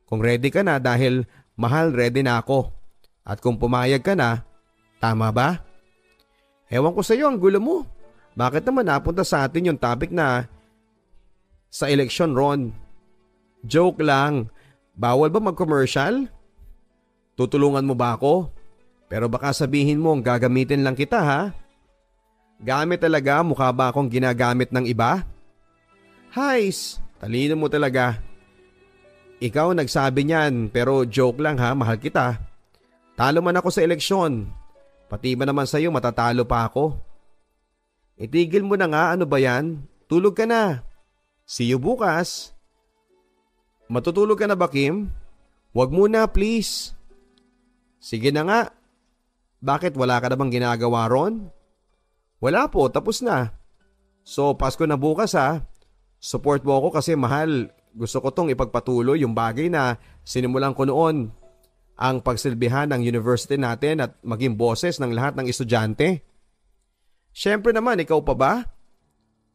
Kung ready ka na dahil mahal ready na ako. At kung pumayag ka na, tama ba? Ewan ko sa iyo ang gulo mo. Bakit naman napunta sa atin yung topic na sa eleksyon, Ron? Joke lang. Bawal ba mag-commercial? Tutulungan mo ba ako? Pero baka sabihin mo gagamitin lang kita ha? Gamit talaga, mukha ba akong ginagamit ng iba? Hais, talino mo talaga. Ikaw nagsabi niyan pero joke lang ha, mahal kita. Talo man ako sa eleksyon. Pati ba naman sa'yo matatalo pa ako? Itigil mo na nga, ano ba yan? Tulog ka na. See you bukas. Matutulog ka na ba, Kim? Wag muna please. Sige na nga. Bakit wala ka na bang ginagawa ron? Wala po, tapos na. So Pasko na bukas ha. Support mo ako kasi mahal. Gusto ko tong ipagpatuloy yung bagay na sinimulan ko noon. Ang pagsilbihan ng university natin at maging boses ng lahat ng estudyante. Siyempre naman, ikaw pa ba?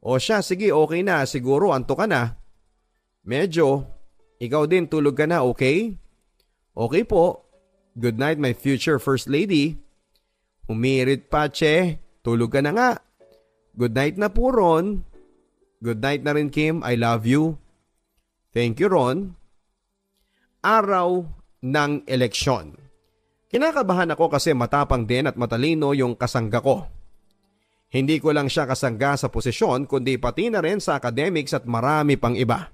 O siya, sige okay na, siguro anto ka na. Medyo, ikaw din tulog ka na, okay? Okay po. Good night my future first lady. Umirit pa, che. Tulog ka na nga. Good night na po, Ron. Good night na rin, Kim. I love you. Thank you, Ron. Araw ng eleksyon. Kinakabahan ako kasi matapang din at matalino yung kasangga ko. Hindi ko lang siya kasangga sa posisyon kundi pati na rin sa academics at marami pang iba.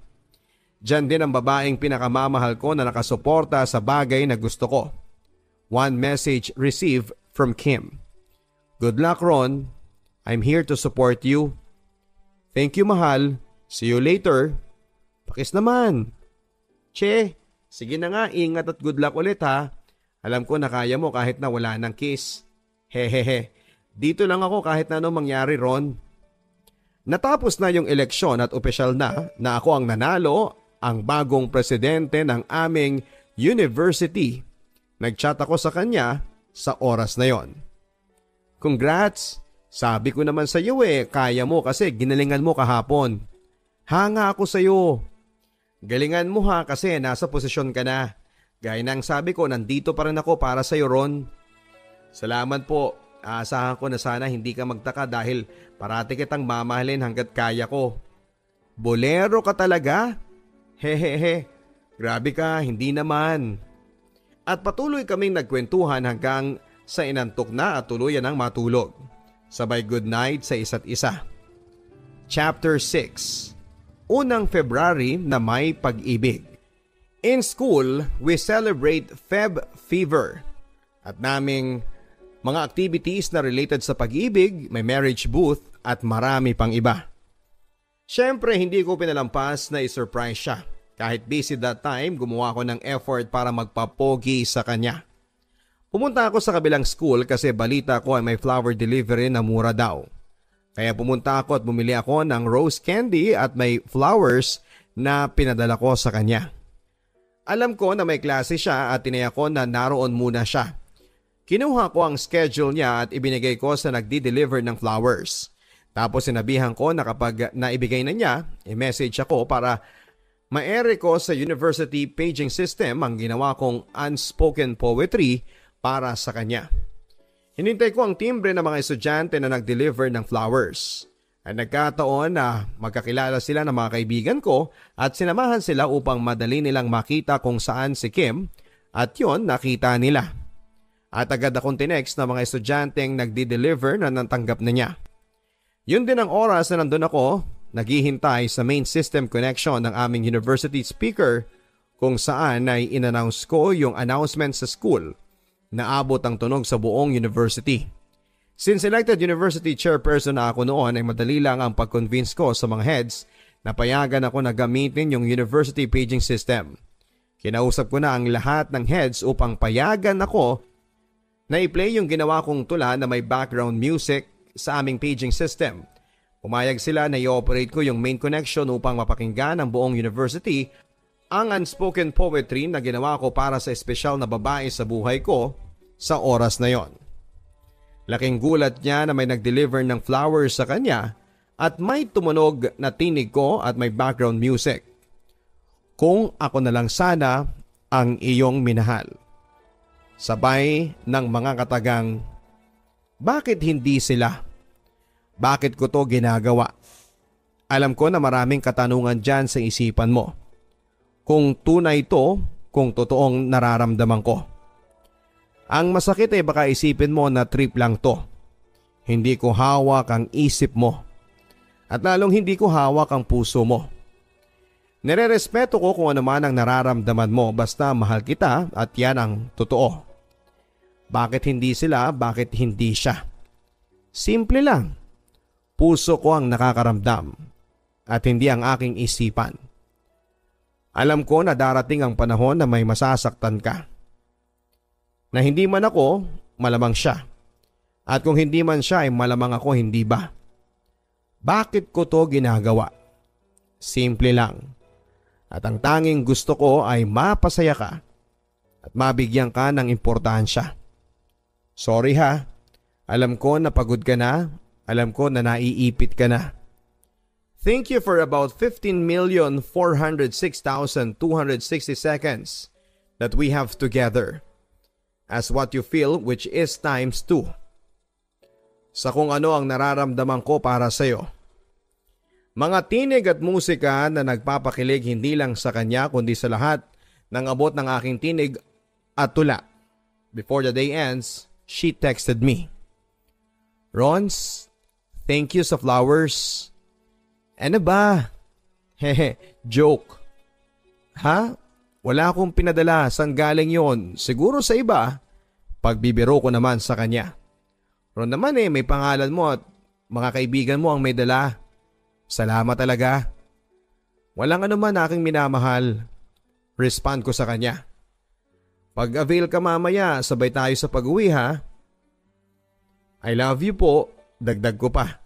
Diyan din ang babaeng pinakamamahal ko na nakasuporta sa bagay na gusto ko. One message received from Kim. Good luck, Ron. I'm here to support you. Thank you, mahal. See you later. Pakis naman. Che, sige na nga, ingat at good luck ulit ha. Alam ko na kaya mo kahit na wala ng kiss. Hehehe, dito lang ako kahit na anong mangyari, Ron. Natapos na yung eleksyon at opisyal na ako ang nanalo, ang bagong presidente ng aming university. Nagchat ako sa kanya sa oras na yon. Congrats! Sabi ko naman sa iyo kaya mo kasi ginalingan mo kahapon. Hanga ako sa iyo. Galingan mo ha kasi nasa posisyon ka na. Gaya ng sabi ko, nandito pa rin ako para sa iyo, Ron. Salamat po. Aasahan ko na sana hindi ka magtaka dahil parati kitang mamahalin hanggat kaya ko. Bolero ka talaga? Hehehe. Grabe ka, hindi naman. At patuloy kaming nagkwentuhan hanggang sa inantok na at tuluyan ng matulog. Sabay good night sa isa't isa. Chapter 6. Unang February na may pag-ibig. In school, we celebrate Feb Fever. At naming mga activities na related sa pag-ibig, may marriage booth at marami pang iba. Siyempre, hindi ko pinalampas na i-surprise siya. Kahit busy that time, gumawa ko ng effort para magpapogi sa kanya. Pumunta ako sa kabilang school kasi balita ko ay may flower delivery na mura daw. Kaya pumunta ako at bumili ako ng rose candy at may flowers na pinadala ko sa kanya. Alam ko na may klase siya at tinaya ko na naroon muna siya. Kinuha ko ang schedule niya at ibinigay ko sa nagdi-deliver ng flowers. Tapos sinabihan ko na kapag naibigay na niya, i-message ako para ma-ere ko sa university paging system ang ginawa kong unspoken poetry para sa kanya. Hinintay ko ang timbre ng mga estudyante na nag-deliver ng flowers. At nagkataon na magkakilala sila ng mga kaibigan ko at sinamahan sila upang madali nilang makita kung saan si Kim at yon nakita nila. At agad akong tinext na mga estudyanteng nagdi-deliver na natanggap na niya. Yun din ang oras na nandun ako, naghihintay sa main system connection ng aming university speaker kung saan ay in-announce ko yung announcement sa school na abot ang tunog sa buong university. Since elected university chairperson na ako noon ay madali lang ang pag-convince ko sa mga heads na payagan ako na gamitin yung university paging system. Kinausap ko na ang lahat ng heads upang payagan ako na i-play yung ginawa kong tula na may background music sa aming paging system. Pumayag sila na i-operate ko yung main connection upang mapakinggan ng buong university ang unspoken poetry na ginawa ko para sa espesyal na babae sa buhay ko sa oras na yon. Laking gulat niya na may nag-deliver ng flowers sa kanya at may tumunog na tinig ko at may background music. Kung ako na lang sana ang iyong minahal. Sabay ng mga katagang, bakit hindi sila? Bakit ko to ginagawa? Alam ko na maraming katanungan dyan sa isipan mo. Kung tunay to, kung totoong nararamdaman ko. Ang masakit ay baka isipin mo na trip lang to. Hindi ko hawak ang isip mo. At lalong hindi ko hawak ang puso mo. Nire-respeto ko kung ano man ang nararamdaman mo basta mahal kita at yan ang totoo. Bakit hindi sila? Bakit hindi siya? Simple lang. Puso ko ang nakakaramdam at hindi ang aking isipan. Alam ko na darating ang panahon na may masasaktan ka. Na hindi man ako, malamang siya. At kung hindi man siya ay malamang ako, hindi ba? Bakit ko to ginagawa? Simple lang. At ang tanging gusto ko ay mapasaya ka at mabigyan ka ng importansya. Sorry ha, alam ko na pagod ka na, alam ko na naiipit ka na. Thank you for about 15,406,260 seconds that we have together as what you feel, which is times 2. Sa kung ano ang nararamdaman ko para sa'yo. Mga tinig at musika na nagpapakilig hindi lang sa kanya kundi sa lahat ng abot ng aking tinig at tula. Before the day ends, she texted me. Rons, thank you sa flowers. Ano ba? Hehe, joke. Ha? Wala akong pinadala. Saan galing yon? Siguro sa iba. Pagbibiro ko naman sa kanya. Ron naman may pangalan mo at mga kaibigan mo ang may dala. Salamat talaga. Walang anuman aking minamahal. Respond ko sa kanya. Pag-avail ka mamaya, sabay tayo sa pag-uwi ha. I love you po, dagdag ko pa.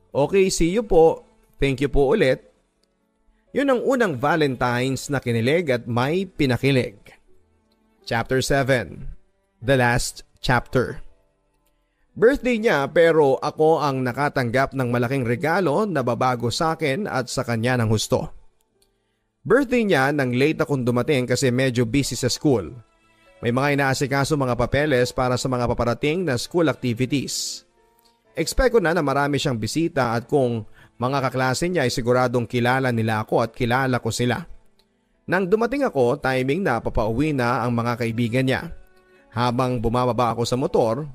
Okay, see you po. Thank you po ulit. Yun ang unang Valentine's na kinilig at may pinakilig. Chapter 7. The last chapter. Birthday niya pero ako ang nakatanggap ng malaking regalo na babago sa akin at sa kanya ng husto. Birthday niya nang late akong dumating kasi medyo busy sa school. May mga inaasikaso mga papeles para sa mga paparating na school activities. Expect ko na marami siyang bisita at kung mga kaklase niya ay siguradong kilala nila ako at kilala ko sila. Nang dumating ako, timing na papauwi na ang mga kaibigan niya. Habang bumababa ako sa motor,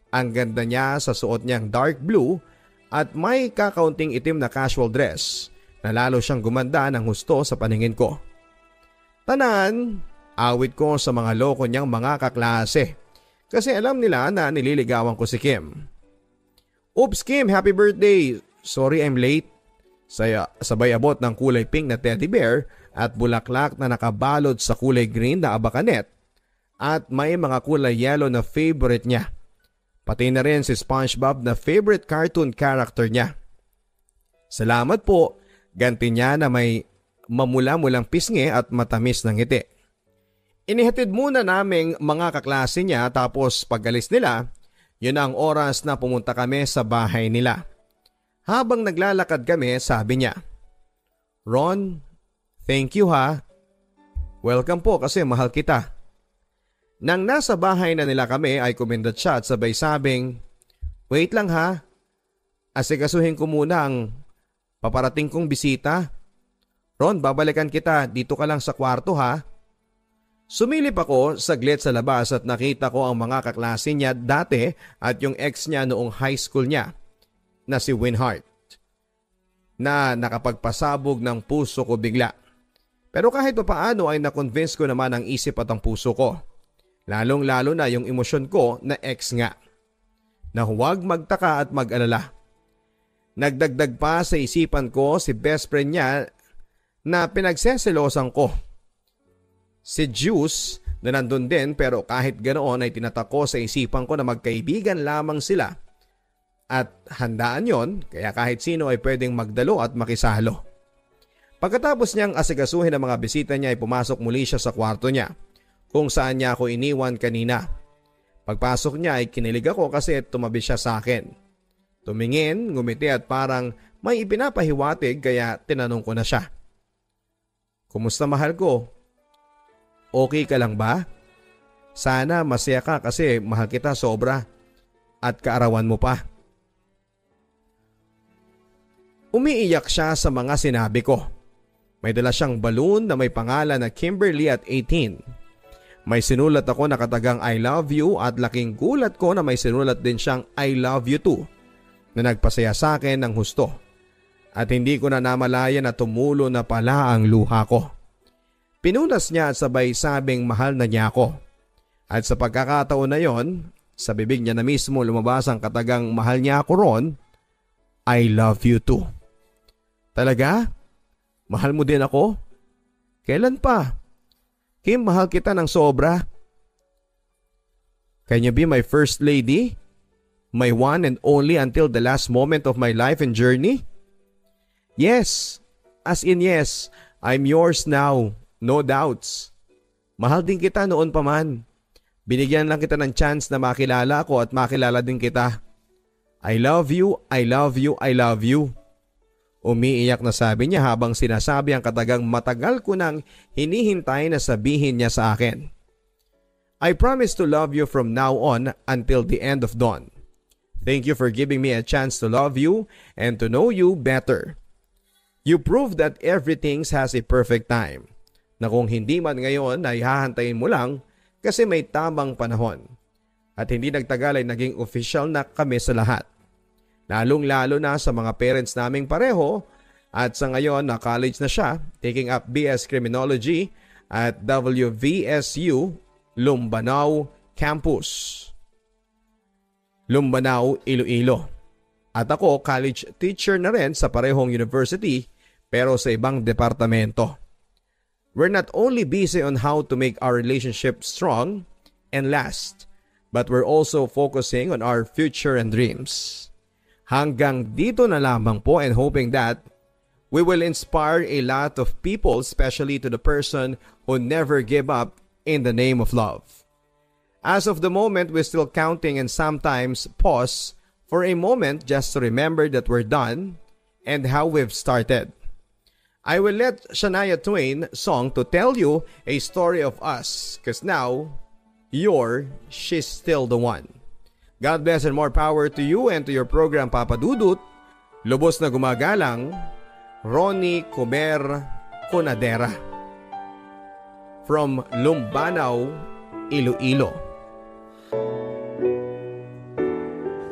ang ganda niya sa suot niyang dark blue at may kakaunting itim na casual dress na lalo siyang gumanda ng husto sa paningin ko. Tanan, awit ko sa mga loko niyang mga kaklase kasi alam nila na nililigawan ko si Kim. Oops Kim, happy birthday! Sorry I'm late. Sabay abot ng kulay pink na teddy bear at bulaklak na nakabalot sa kulay green na abakanet at may mga kulay yellow na favorite niya. Pati na rin si SpongeBob na favorite cartoon character niya. Salamat po, ganti niya na may mamula-mulang pisngi at matamis na ngiti. Inihatid muna naming mga kaklase niya tapos pag-alis nila, yun ang oras na pumunta kami sa bahay nila. Habang naglalakad kami, sabi niya, Ron, thank you ha. Welcome po kasi mahal kita. Nang nasa bahay na nila kami ay kumindat siya at sabay sabing, wait lang ha. Asikasuhin ko muna ang paparating kong bisita. Ron, babalikan kita. Dito ka lang sa kwarto ha. Sumilip ako saglit sa labas at nakita ko ang mga kaklase niya dati at yung ex niya noong high school niya na si Winhart na nakapagpasabog ng puso ko bigla. Pero kahit papaano ay nakonvince ko naman ang isip at ang puso ko. Lalong lalo na yung emosyon ko na ex nga. Na huwag magtaka at mag-alala. Nagdagdag pa sa isipan ko si best friend niya na pinagseselosan ko. Si Juice na nandun din pero kahit ganoon ay tinatako sa isipan ko na magkaibigan lamang sila. At handaan yon kaya kahit sino ay pwedeng magdalo at makisalo. Pagkatapos niyang asigasuhin ang mga bisita niya ay pumasok muli siya sa kwarto niya kung saan niya ako iniwan kanina. Pagpasok niya ay kinilig ako kasi tumabi siya sa akin. Tumingin, ngumiti at parang may ipinapahiwatig kaya tinanong ko na siya. Kumusta mahal ko? Okay ka lang ba? Sana masaya ka kasi mahal kita sobra at kaarawan mo pa. Umiiyak siya sa mga sinabi ko. May dala siyang balloon na may pangalan na Kimberly at 18. May sinulat ako na katagang I love you at laking gulat ko na may sinulat din siyang I love you too na nagpasaya sa akin ng husto. At hindi ko na namalayan na tumulo na pala ang luha ko. Pinunas niya at sabay sabing mahal na niya ako. At sa pagkakataon na yon, sa bibig niya na mismo lumabas ang katagang mahal niya ako ron, I love you too. Talaga? Mahal mo din ako? Kailan pa? Kim, mahal kita ng sobra. Can you be my first lady? My one and only until the last moment of my life and journey? Yes, as in yes, I'm yours now. No doubts. Mahal din kita noon pa man. Binigyan lang kita ng chance na makilala ko at makilala din kita. I love you, I love you, I love you. Umiiyak na sabi niya habang sinasabi ang katagang matagal ko nang hinihintay na sabihin niya sa akin. I promise to love you from now on until the end of dawn. Thank you for giving me a chance to love you and to know you better. You prove that everything has a perfect time. Na kung hindi man ngayon ay hahantayin mo lang kasi may tamang panahon. At hindi nagtagal ay naging official na kami sa lahat. Lalong lalo na sa mga parents naming pareho at sa ngayon na college na siya, taking up BS Criminology at WVSU Lumbanao Campus. Lumbanao, Iloilo. At ako college teacher na rin sa parehong university pero sa ibang departamento. We're not only busy on how to make our relationship strong and last, but we're also focusing on our future and dreams. Hanggang dito na lamang po and hoping that we will inspire a lot of people, especially to the person who never gave up in the name of love. As of the moment, we're still counting and sometimes pause for a moment just to remember that we're done and how we've started. I will let Shania Twain song to tell you a story of us because now she's still the one. God bless and more power to you and to your program Papa Dudut. Lubos na gumagalang, Ronnie Comer Conadera. From Lumbanao, Iloilo.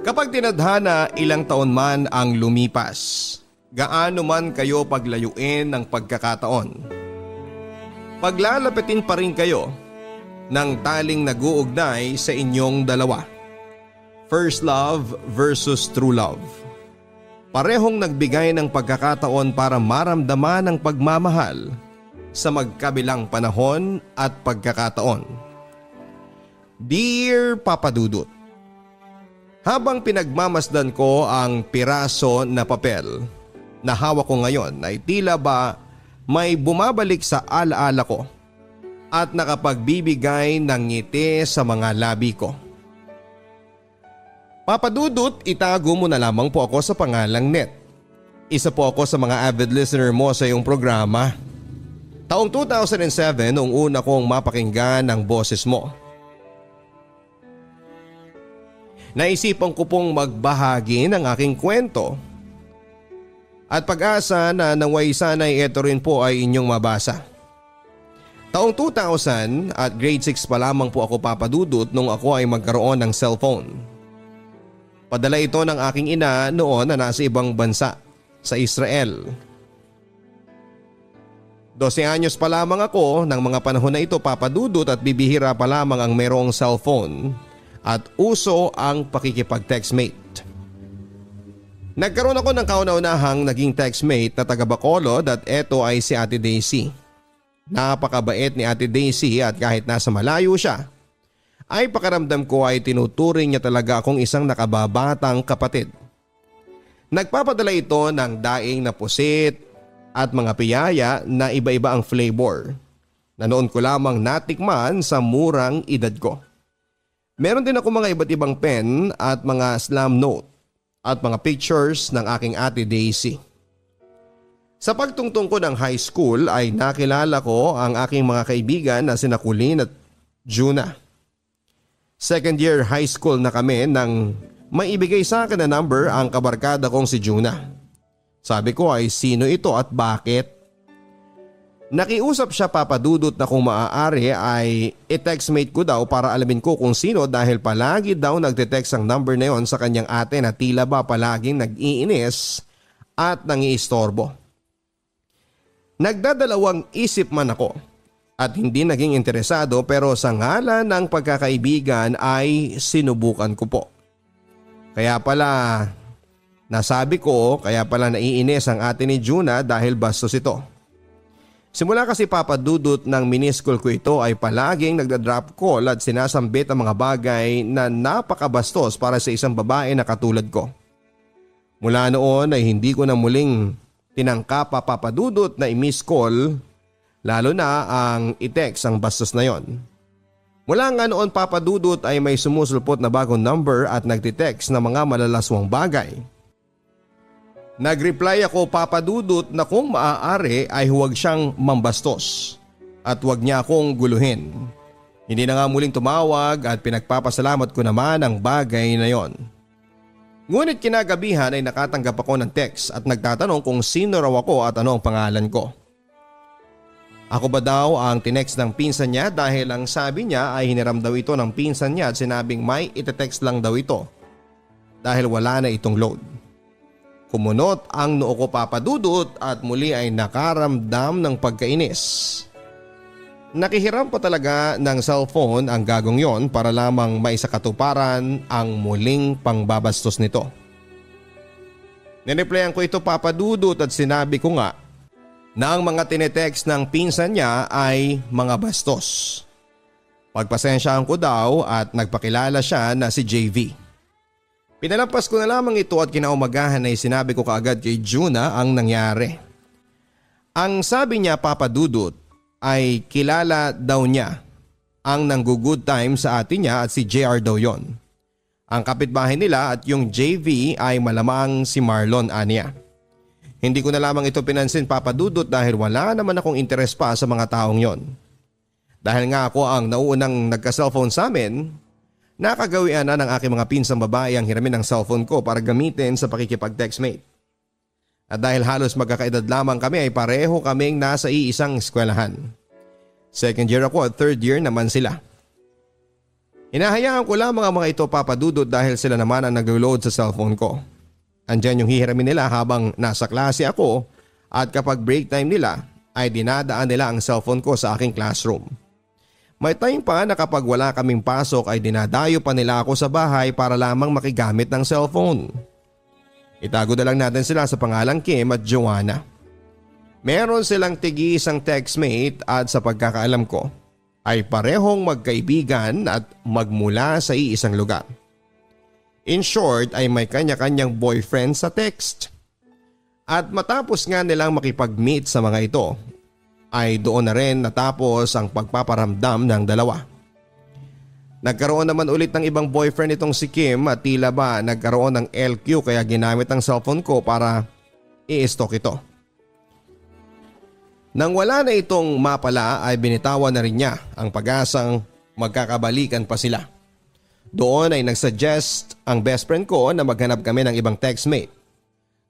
Kapag tinadhana ilang taon man ang lumipas, gaano man kayo paglayuin ng pagkakataon, paglalapitin pa rin kayo ng taling nag-uugnay sa inyong dalawa. First love versus true love. Parehong nagbigay ng pagkakataon para maramdaman ang pagmamahal sa magkabilang panahon at pagkakataon. Dear Papa Dudut, habang pinagmamasdan ko ang piraso na papel na hawak ko ngayon ay tila ba may bumabalik sa alaala ko at nakapagbibigay ng ngiti sa mga labi ko. Papa Dudut, itago mo na lamang po ako sa pangalang Net. Isa po ako sa mga avid listener mo sa iyong programa. Taong 2007 noong una kong mapakinggan ang boses mo. Naisipan ko pong magbahagi ng aking kwento. At pag-asa na naway sana'y ito rin po ay inyong mabasa. Taong 2000 at grade 6 pa lamang po ako papadudot nung ako ay magkaroon ng cellphone. Padala ito ng aking ina noon na nasa ibang bansa sa Israel. 12 anyos pa lamang ako ng mga panahon na ito papadudot at bibihira pa lamang ang merong cellphone at uso ang pakikipag-textmate. Nagkaroon ako ng kauna-unahang naging textmate na taga Bacolod at eto ay si Ate Daisy. Napakabait ni Ate Daisy at kahit nasa malayo siya, ay pakiramdam ko ay tinuturing niya talaga akong isang nakababatang kapatid. Nagpapadala ito ng daing na pusit at mga piyaya na iba-iba ang flavor na noon ko lamang natikman sa murang edad ko. Meron din ako mga iba't ibang pen at mga slam note at mga pictures ng aking Ate Daisy. Sa pagtungtong ko ng high school ay nakilala ko ang aking mga kaibigan na sina Colleen at Juna. Second year high school na kami nang maibigay sa akin na number ang kabarkada kong si Juna. Sabi ko ay sino ito at bakit? Nakiusap siya papadudot na kung maaari ay i-textmate ko daw para alamin ko kung sino dahil palagi daw nagte-text ang number na yon sa kanyang ate na tila ba palaging nag-iinis at nangiistorbo. Nagdadalawang isip man ako at hindi naging interesado pero sa ngalan ng pagkakaibigan ay sinubukan ko po. Kaya pala naiinis ang ate ni Juna dahil bastos ito. Simula kasi papadudot ng mini-school ko ito ay palaging nagda-drop call at sinasambit ang mga bagay na napakabastos para sa isang babae na katulad ko. Mula noon ay hindi ko na muling tinangka papadudot na i-miss call, lalo na ang i-text ang bastos na yon. Mula nga noon papadudot ay may sumusulpot na bagong number at nagtitext na mga malalaswang bagay. Nagreply ako papadudot na kung maaari ay huwag siyang mambastos at huwag niya akong guluhin. Hindi na nga muling tumawag at pinagpapasalamat ko naman ang bagay na yon. Ngunit kinagabihan ay nakatanggap ako ng text at nagtatanong kung sino raw ako at ano ang pangalan ko. Ako ba daw ang tinext ng pinsan niya dahil ang sabi niya ay hiniram daw ito ng pinsan niya at sinabing may itetext lang daw ito dahil wala na itong load. Kumunot ang noo ko papadudot at muli ay nakaramdam ng pagkainis. Nakihiram pa talaga ng cellphone ang gagong yon para lamang maisakatuparan ang muling pangbabastos nito. Nireplyan ko ito papadudot at sinabi ko nga na ang mga tinetext ng pinsan niya ay mga bastos. Pagpasensyaan ko daw at nagpakilala siya na si JV. Pinalampas ko na lamang ito at kinaumagahan ay sinabi ko kaagad kay Juna ang nangyari. Ang sabi niya papadudot ay kilala daw niya ang nanggo-good time sa ate niya at si JR daw yon. Ang kapitbahay nila at yung JV ay malamang si Marlon aniya. Hindi ko na lamang ito pinansin papadudot dahil wala naman akong interes pa sa mga taong yon. Dahil nga ako ang nauunang nagka-cellphone sa amin, nakagawian na ng aking mga pinsang babae ang hiramin ng cellphone ko para gamitin sa pakikipag-textmate. At dahil halos magkakaedad lamang kami ay pareho kaming nasa iisang eskwelahan. Second year ako at third year naman sila. Hinahayaan ko lamang ang mga ito papadudot dahil sila naman ang nag-load sa cellphone ko. Andyan yung hihiramin nila habang nasa klase ako at kapag break time nila ay dinadaan nila ang cellphone ko sa aking classroom. May time pa na kapag wala kaming pasok ay dinadayo pa nila ako sa bahay para lamang makigamit ng cellphone. Itago na lang natin sila sa pangalang Kim at Joanna. Meron silang tigi-isang textmate at sa pagkakaalam ko ay parehong magkaibigan at magmula sa iisang lugar. In short ay may kanya-kanyang boyfriend sa text. At matapos nga nilang makipag-meet sa mga ito ay doon na rin natapos ang pagpaparamdam ng dalawa. Nagkaroon naman ulit ng ibang boyfriend itong si Kim at tila ba nagkaroon ng LQ kaya ginamit ang cellphone ko para i-stalk ito. Nang wala na itong mapala ay binitawan na rin niya ang pag-asang magkakabalikan pa sila. Doon ay nagsuggest ang best friend ko na maghanap kami ng ibang textmate.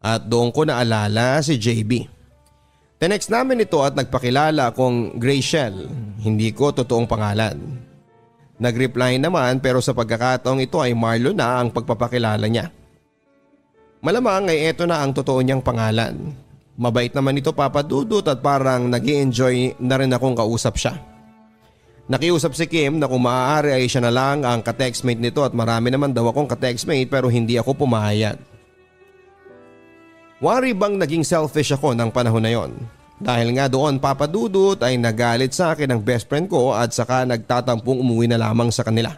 At doon ko naalala si JB. Tinext namin ito at nagpakilala akong Graciel, hindi ko totoong pangalan. Nag-reply naman pero sa pagkakataong ito ay Marlon na ang pagpapakilala niya. Malamang ay ito na ang totoo niyang pangalan. Mabait naman ito Papa Dudut at parang nag-i-enjoy na rin akong kausap siya. Nakiusap si Kim na kung maaari ay siya na lang ang ka-textmate nito at marami naman daw akong ka-textmate pero hindi ako pumayag. Wari bang naging selfish ako ng panahon na yon? Dahil nga doon Papa Dudut ay nagalit sa akin ng best friend ko at saka nagtatampong umuwi na lamang sa kanila.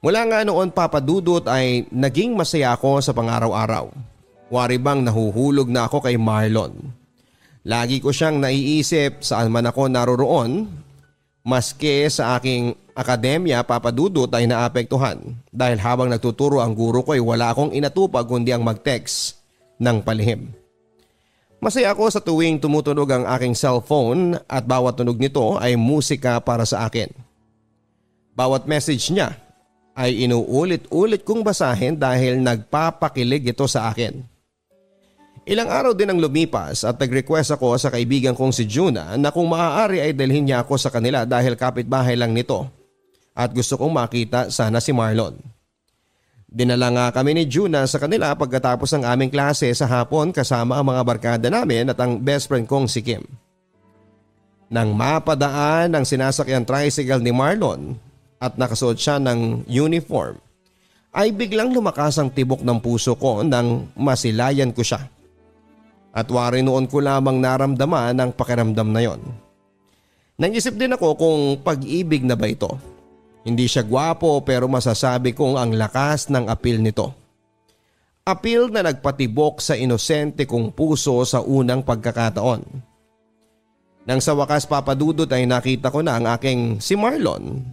Mula nga noon Papa Dudut ay naging masaya ako sa pang-araw-araw. Wari bang nahuhulog na ako kay Marlon. Lagi ko siyang naiisip saan man ako naroroon. Maski sa aking akademya Papa Dudut ay naapektuhan dahil habang nagtuturo ang guro ko ay wala akong inatupag kundi ang mag-text ng palihim. Masaya ako sa tuwing tumutunog ang aking cellphone at bawat tunog nito ay musika para sa akin. Bawat message niya ay inuulit-ulit kong basahin dahil nagpapakilig ito sa akin. Ilang araw din ang lumipas at nag-request ako sa kaibigan kong si Juna na kung maaari ay dalhin niya ako sa kanila dahil kapitbahay lang nito at gusto kong makita sana si Marlon. Dinala nga kami ni Juna sa kanila pagkatapos ng aming klase sa hapon kasama ang mga barkada namin at ang best friend kong si Kim. Nang mapadaan ang sinasakyan tricycle ni Marlon at nakasuot siya ng uniform, ay biglang lumakas ang tibok ng puso ko nang masilayan ko siya. At wari noon ko lamang naramdaman ang pakiramdam na yon. Nang-isip din ako kung pag-ibig na ba ito. Hindi siya gwapo pero masasabi kong ang lakas ng appeal nito. Appeal na nagpatibok sa inosente kong puso sa unang pagkakataon. Nang sa wakas Papa Dudut ay nakita ko na ang aking si Marlon,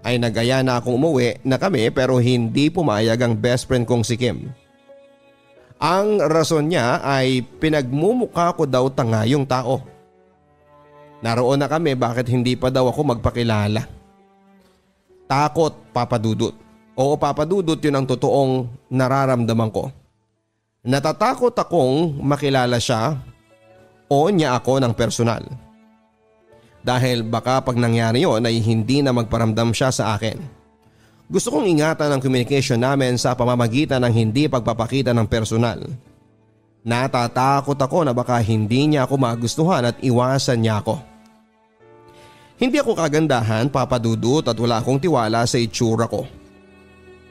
ay nagaya na akong umuwi na kami pero hindi pumayag ang best friend kong si Kim. Ang rason niya ay pinagmumukha ko daw tanga yung tao. Naroon na kami bakit hindi pa daw ako magpakilala. Takot Papa Dudut. Oo Papa Dudut, yun ang totoong nararamdaman ko. Natatakot akong makilala siya o niya ako ng personal. Dahil baka pag nangyari yon ay hindi na magparamdam siya sa akin. Gusto kong ingatan ang communication namin sa pamamagitan ng hindi pagpapakita ng personal. Natatakot ako na baka hindi niya ako magustuhan at iwasan niya ako. Hindi ako kagandahan Papa Dudut at wala akong tiwala sa itsura ko.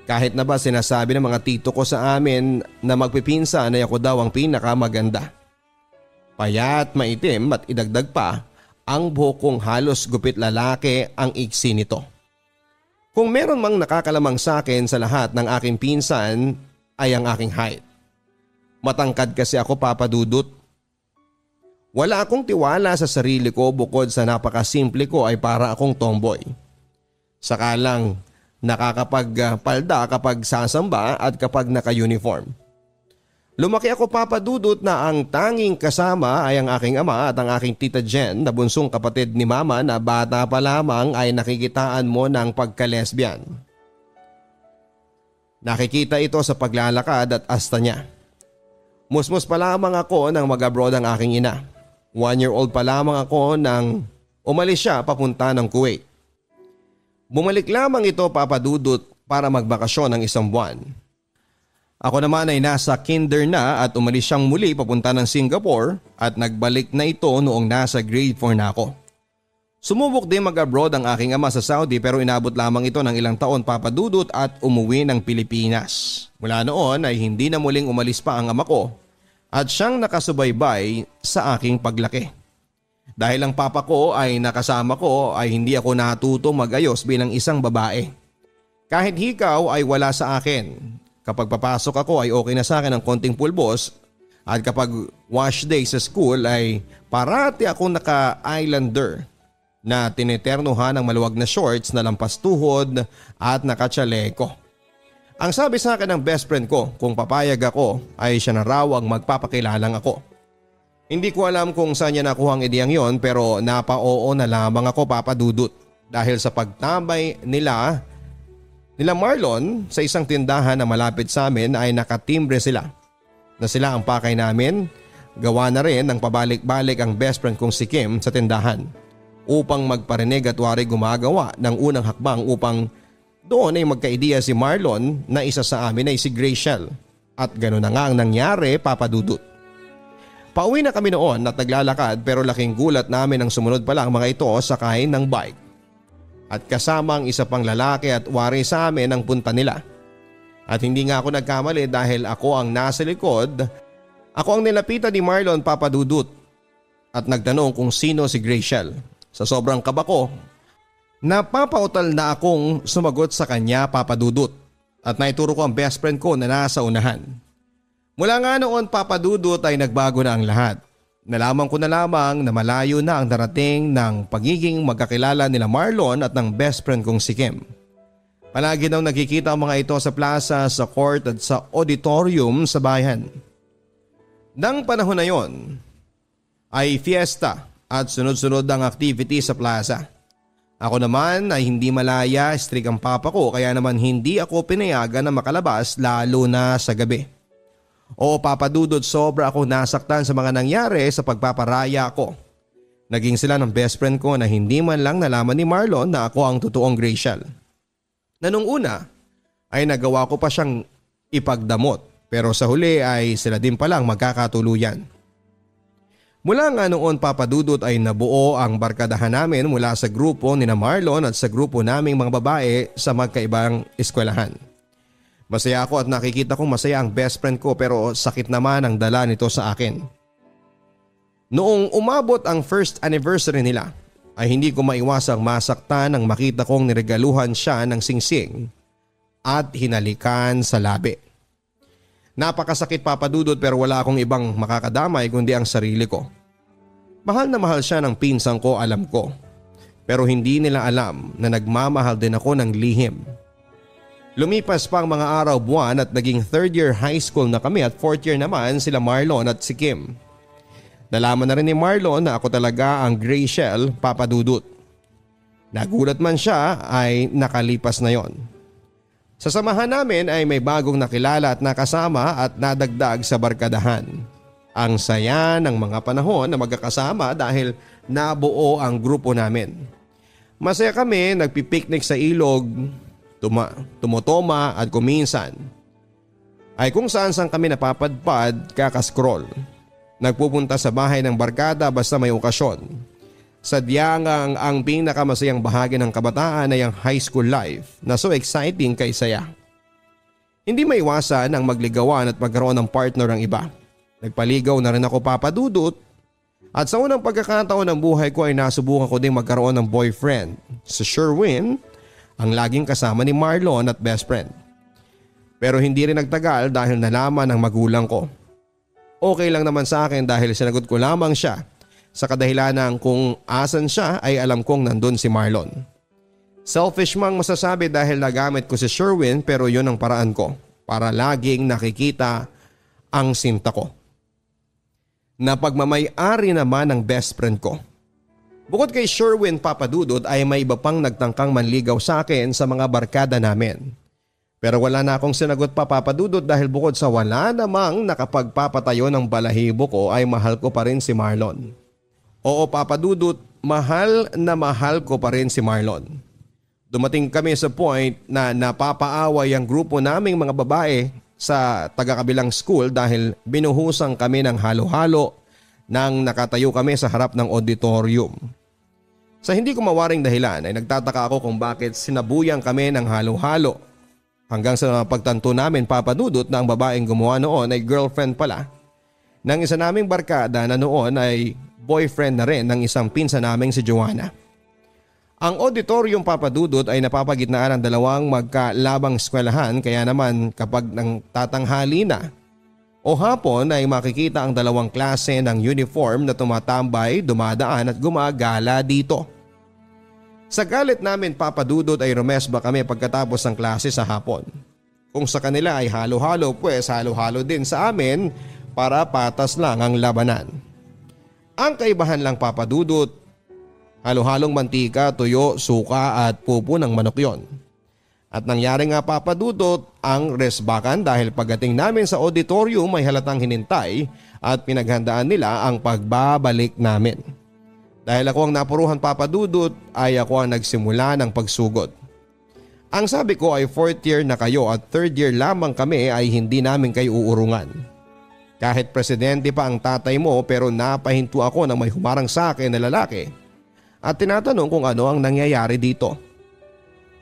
Kahit na ba sinasabi ng mga tito ko sa amin na magpipinsan ay ako daw ang pinakamaganda. Payat, maitim at idagdag pa, ang buhok kong halos gupit lalaki ang iksi nito. Kung meron mang nakakalamang sa akin sa lahat ng aking pinsan ay ang aking height. Matangkad kasi ako Papa Dudut. Wala akong tiwala sa sarili ko bukod sa napakasimple ko ay para akong tomboy. Saka lang nakakapagpalda kapag sasamba at kapag naka-uniform. Lumaki ako Papa Dudut na ang tanging kasama ay ang aking ama at ang aking tita Jen na bunsong kapatid ni Mama na bata pa lamang ay nakikitaan mo ng pagka-lesbian. Nakikita ito sa paglalakad at asta niya. Musmus pa lamang ako nang mag-abroad ang aking ina. 1-year-old pa lamang ako nang umalis siya papunta ng Kuwait. Bumalik lamang ito Papa Dudut para magbakasyon ng 1 buwan. Ako naman ay nasa kinder na at umalis siyang muli papunta ng Singapore at nagbalik na ito noong nasa grade 4 na ako. Sumubok din mag-abroad ang aking ama sa Saudi pero inabot lamang ito ng ilang taon Papa Dudut at umuwi ng Pilipinas. Mula noon ay hindi na muling umalis pa ang ama ko at siyang nakasubaybay sa aking paglaki. Dahil ang papa ko ay nakasama ko ay hindi ako natuto mag-ayos bilang isang babae. Kahit hikaw ay wala sa akin. Kapag papasok ako ay okay na sa akin ang konting pulbos at kapag wash day sa school ay parati akong naka-islander na tineternuhan ng maluwag na shorts na lampas tuhod at nakachaleko. Ang sabi sa akin ng best friend ko kung papayag ako ay siya na raw ang magpapakilalang ako. Hindi ko alam kung saan niya nakuha ang ideyang yon pero napa-oo na lamang ako Papa Dudut dahil sa pagtambay nila Marlon sa isang tindahan na malapit sa amin ay nakatimbre sila na sila ang pakay namin gawa na rin ng pabalik-balik ang best friend kong si Kim sa tindahan upang magparinig at wari gumagawa ng unang hakbang upang doon ay magkaideya si Marlon na isa sa amin ay si Graciel. At gano'n na nga ang nangyari, Papa Dudut. Pauwi na kami noon at naglalakad pero laking gulat namin ang sumunod pa lang mga ito sakay ng bike. At kasama ang isa pang lalaki at wari sa amin ang punta nila. At hindi nga ako nagkamali dahil ako ang nasa likod. Ako ang nilapitan ni Marlon, Papa Dudut, at nagtanong kung sino si Graciel. Sa sobrang kaba ko, napapautal na akong sumagot sa kanya, Papa Dudut, at naituro ko ang best friend ko na nasa unahan. Mula nga noon, Papa Dudut, ay nagbago na ang lahat. Nalaman ko na lamang na malayo na ang darating ng pagiging magkakilala nila Marlon at ng best friend kong si Kim. Palagi daw nakikita ang mga ito sa plaza, sa court at sa auditorium sa bayan. Nang panahon na yon ay fiesta at sunod-sunod ang activity sa plaza. Ako naman ay hindi malaya, strict ang papa ko kaya naman hindi ako pinayagan na makalabas lalo na sa gabi. Oo, Papa Dudut, sobra ako nasaktan sa mga nangyari sa pagpaparaya ko. Naging sila ng best friend ko na hindi man lang nalaman ni Marlon na ako ang totoong Graciel. Na nung una ay nagawa ko pa siyang ipagdamot pero sa huli ay sila din palang magkakatuluyan. Mula nga noon, Papa Dudut, ay nabuo ang barkadahan namin mula sa grupo ni Marlon at sa grupo naming mga babae sa magkaibang eskwelahan. Masaya ako at nakikita kong masaya ang best friend ko pero sakit naman ang dala nito sa akin. Noong umabot ang first anniversary nila ay hindi ko maiwasang masaktan nang makita kong niregaluhan siya ng singsing at hinalikan sa labi. Napakasakit, Papa Dudut, pero wala akong ibang makakadamay kundi ang sarili ko. Mahal na mahal siya ng pinsang ko, alam ko. Pero hindi nila alam na nagmamahal din ako ng lihim. Lumipas pa ang mga araw, buwan at naging third year high school na kami at fourth year naman sila Marlon at si Kim. Nalaman na rin ni Marlon na ako talaga ang Graciel, Papa Dudut. Nagulat man siya ay nakalipas na yon. Sa samahan namin ay may bagong nakilala at nakasama at nadagdag sa barkadahan. Ang saya ng mga panahon na magkakasama dahil nabuo ang grupo namin. Masaya kami, nagpipiknik sa ilog, tumutoma at kuminsan ay kung saan kami napapadpad kakascroll. Nagpupunta sa bahay ng barkada basta may okasyon. Sadyang ang pinakamasayang bahagi ng kabataan ay ang high school life na so exciting kay saya. Hindi maiwasan ang magligawan at magkaroon ng partner ang iba. Nagpaligaw na rin ako, Papa Dudut, at sa unang pagkakataon ng buhay ko ay nasubukan ko ding magkaroon ng boyfriend. Si Sherwin, ang laging kasama ni Marlon at best friend. Pero hindi rin nagtagal dahil nalaman ng magulang ko. Okay lang naman sa akin dahil sinagot ko lamang siya. Sa kadahilanan kung asan siya ay alam kong nandun si Marlon. Selfish mang masasabi dahil nagamit ko si Sherwin pero yun ang paraan ko para laging nakikita ang sinta ko. Napagmamay-ari naman ng best friend ko. Bukod kay Sherwin, Papa Dudut, ay may iba pang nagtangkang manligaw sa akin sa mga barkada namin. Pero wala na akong sinagot pa, Papa Dudut, dahil bukod sa wala namang nakapagpapatayo ng balahibo ko ay mahal ko pa rin si Marlon. Oo, Papa Dudut, mahal na mahal ko pa rin si Marlon. Dumating kami sa point na napapaaway ang grupo naming mga babae sa taga-kabilang school dahil binuhusan kami ng halo-halo nang nakatayo kami sa harap ng auditorium. Sa hindi ko mawaring dahilan ay nagtataka ako kung bakit sinabuyan kami ng halo-halo. Hanggang sa pagtanto namin, Papa Dudut, na ang babaeng gumawa noon ay girlfriend pala ng isa naming barkada na noon ay boyfriend na rin ng isang pinsan naming si Joanna. Ang auditorium, Papa Dudut, ay napapagitnaan ng dalawang magkalabang eskwelahan kaya naman kapag nang tatanghali na o hapon ay makikita ang dalawang klase ng uniform na tumatambay, dumadaan at gumagala dito. Sa galit namin, Papa Dudut, ay rumesba kami pagkatapos ng klase sa hapon. Kung sa kanila ay halo-halo, pues halo-halo din sa amin para patas lang ang labanan. Ang kaibahan lang, Papa Dudut, halo-halong mantika, tuyo, suka at pupo ng manok yon. At nangyari nga papadudot ang resbakan dahil pagdating namin sa auditorium may halatang hinintay at pinaghandaan nila ang pagbabalik namin. Dahil ako ang napuruhan papadudot ay ako ang nagsimula ng pagsugod. Ang sabi ko ay 4th year na kayo at 3rd year lamang kami ay hindi namin kayo uurungan. Kahit presidente pa ang tatay mo pero napahinto ako nang may humarang sa akin na lalaki at tinatanong kung ano ang nangyayari dito.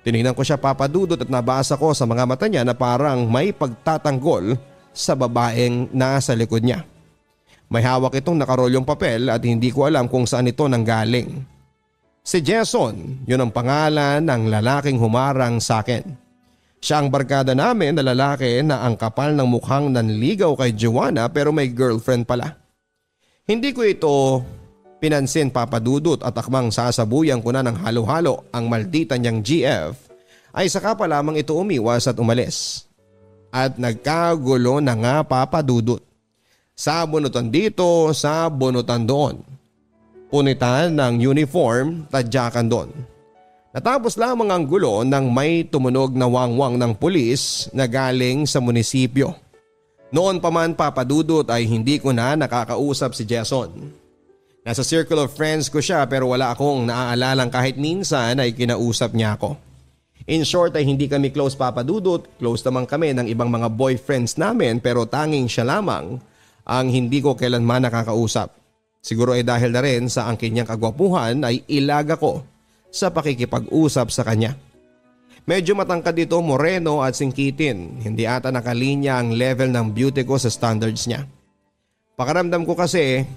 Tinignan ko siya papadudot at nabasa ko sa mga mata niya na parang may pagtatanggol sa babaeng nasa likod niya. May hawak itong nakarolyong papel at hindi ko alam kung saan ito nanggaling. Si Jason, yun ang pangalan ng lalaking humarang sa akin. Siya ang barkada namin na lalaki na ang kapal ng mukhang nanligaw kay Joanna pero may girlfriend pala. Hindi ko ito pinansin papadudot at akmang sasabuyan ko na ng halo-halo ang maldita niyang GF ay saka pa lamang ito umiwas at umalis. At nagkagulo na nga papadudot. Sa bunutan dito, sa bunutan doon. Punitan ng uniform, tadyakan doon. Natapos lamang ang gulo nang may tumunog na wangwang ng pulis na galing sa munisipyo. Noon pa man papadudot ay hindi ko na nakakausap si Jason. Nasa circle of friends ko siya pero wala akong naaalalang kahit minsan ay kinausap niya ako. In short ay hindi kami close papadudot, close naman kami ng ibang mga boyfriends namin pero tanging siya lamang ang hindi ko kailanman nakakausap. Siguro ay dahil na rin sa ang kanyang kagwapuhan ay ilaga ko sa pakikipag-usap sa kanya. Medyo matangkad dito, moreno at singkitin, hindi ata nakalinya ang level ng beauty ko sa standards niya. Pakaramdam ko kasi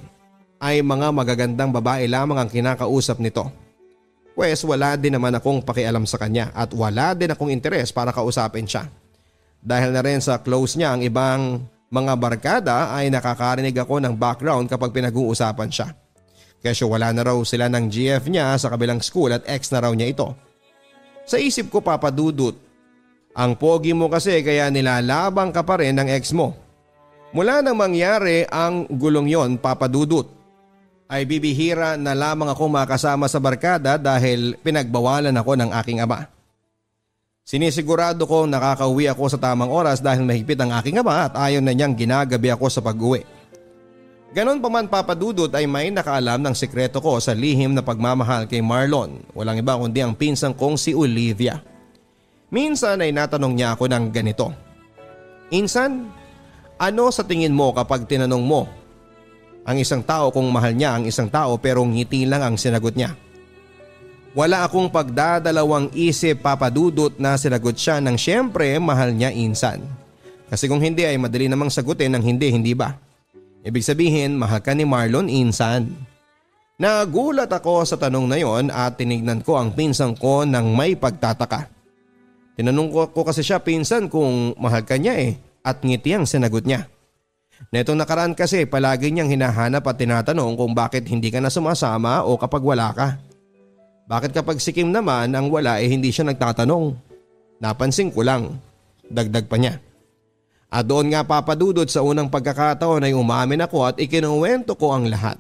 ay mga magagandang babae lamang ang kinakausap nito. Pwes wala din naman akong pakialam sa kanya at wala din akong interes para kausapin siya. Dahil na rin sa close niya ang ibang mga barkada ay nakakarinig ako ng background kapag pinag-uusapan siya. Kasi wala na raw sila ng GF niya sa kabilang school at ex na raw niya ito. Sa isip ko papadudot, ang pogi mo kasi kaya nilalabang ka pa rin ng ex mo. Mula nang mangyari ang gulong yon papadudot, ay bibihira na lamang ako makasama sa barkada dahil pinagbawalan ako ng aking ama. Sinisigurado ko nakakauwi ako sa tamang oras dahil mahigpit ang aking ama at ayaw na niyang ginagabi ako sa pag-uwi. Ganon pa man papadudot ay may nakaalam ng sikreto ko sa lihim na pagmamahal kay Marlon. Walang iba kundi ang pinsan kong si Olivia. Minsan ay natanong niya ako ng ganito. Insan, ano sa tingin mo kapag tinanong mo ang isang tao kung mahal niya ang isang tao pero ngiti lang ang sinagot niya? Wala akong pagdadalawang isip papadudot na sinagot siya ng siyempre mahal niya insan. Kasi kung hindi ay madali namang sagutin ng hindi ba? Ibig sabihin mahal ka ni Marlon insan. Nagulat ako sa tanong na yon at tinignan ko ang pinsan ko ng may pagtataka. Tinanong ko kasi siya pinsan kung mahal ka niya at ngiti ang sinagot niya. Netong nakaraan kasi palagi niyang hinahanap at tinatanong kung bakit hindi ka na sumasama o kapag wala ka. Bakit kapag sikim naman ang wala hindi siya nagtatanong? Napansin ko lang. Dagdag pa niya. At doon nga papadudot sa unang pagkakataon ay umamin ako at ikinuwento ko ang lahat.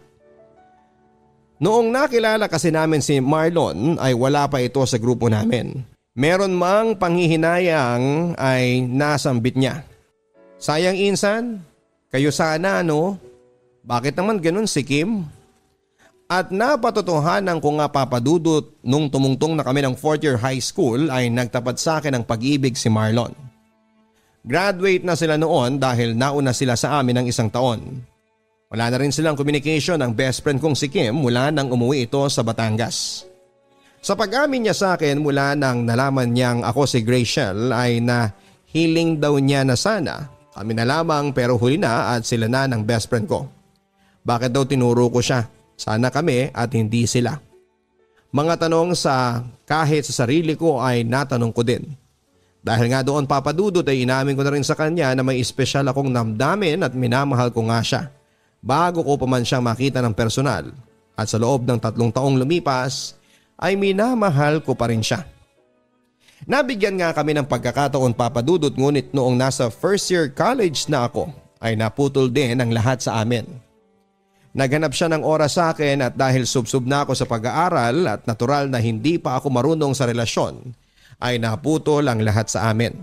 Noong nakilala kasi namin si Marlon ay wala pa ito sa grupo namin. Meron mang panghihinayang ay nasambit niya. Sayang insan, kayo sana ano? Bakit naman ganun si Kim? At napatotohanan ko nga papadudot nung tumungtong na kami ng 4th year high school ay nagtapat sa akin ng pag-ibig si Marlon. Graduate na sila noon dahil nauna sila sa amin ng isang taon. Wala na rin silang communication ng best friend kong si Kim mula nang umuwi ito sa Batangas. Sa pag-amin niya sa akin mula nang nalaman niyang ako si Graciel ay na hiling daw niya na sana kami na lamang pero huli na at sila na ng best friend ko. Bakit daw tinuro ko siya? Sana kami at hindi sila. Mga tanong sa kahit sa sarili ko ay natanong ko din. Dahil nga doon papadudot ay inamin ko na rin sa kanya na may espesyal akong namdamin at minamahal ko nga siya. Bago ko pa man siyang makita ng personal at sa loob ng 3 taong lumipas ay minamahal ko pa rin siya. Nabigyan nga kami ng pagkakataon papadudot ngunit noong nasa 1st year college na ako ay naputol din ang lahat sa amin. Naghanap siya ng oras sa akin at dahil subsob na ako sa pag-aaral at natural na hindi pa ako marunong sa relasyon ay naputol ang lahat sa amin.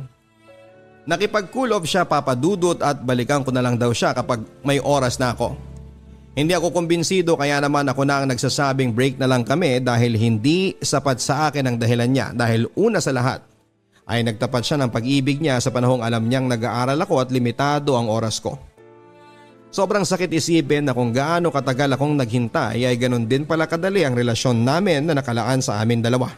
Nakipag-cool off siya papadudot at balikan ko na lang daw siya kapag may oras na ako. Hindi ako kumbinsido kaya naman ako na ang nagsasabing break na lang kami dahil hindi sapat sa akin ang dahilan niya dahil una sa lahat ay nagtapat siya ng pag-ibig niya sa panahong alam niyang nag-aaral ako at limitado ang oras ko. Sobrang sakit isipin na kung gaano katagal akong naghintay ay ganun din pala kadali ang relasyon namin na nakalaan sa amin dalawa.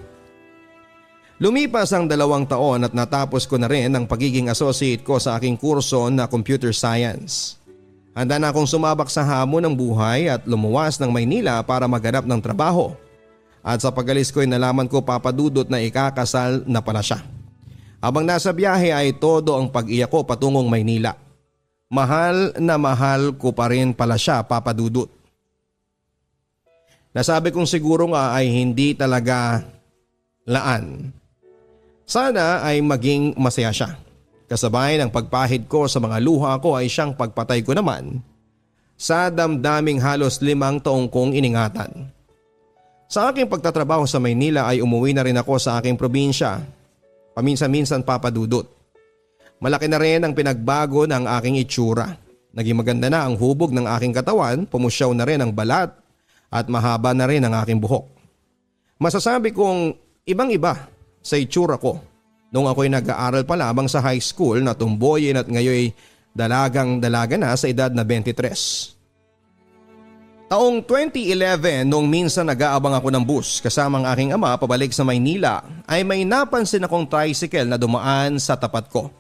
Lumipas ang 2 taon at natapos ko na rin ang pagiging associate ko sa aking kurso na computer science. Handa na akong sumabak sa hamon ng buhay at lumuwas ng Maynila para maghanap ng trabaho. At sa pag-alis ko ay nalaman ko papadudot na ikakasal na pala siya. Habang nasa biyahe ay todo ang pag-iyak ko patungong Maynila. Mahal na mahal ko pa rin pala siya papadudot. Nasabi kong siguro nga ay hindi talaga laan. Sana ay maging masaya siya. Kasabay ng pagpahid ko sa mga luha ko ay siyang pagpatay ko naman sa damdaming halos 5 taong kong iningatan. Sa aking pagtatrabaho sa Maynila ay umuwi na rin ako sa aking probinsya. Paminsan-minsan papadudot. Malaki na rin ang pinagbago ng aking itsura. Naging maganda na ang hubog ng aking katawan, pumusyaw na rin ang balat at mahaba na rin ang aking buhok. Masasabi kong ibang-iba sa itsura ko nung ako'y nag-aaral pa lamang sa high school na tumboyin at ngayon dalagang-dalaga na sa edad na 23. Taong 2011 nung minsan nag-aabang ako ng bus kasama ang aking ama pabalik sa Maynila ay may napansin akong tricycle na dumaan sa tapat ko.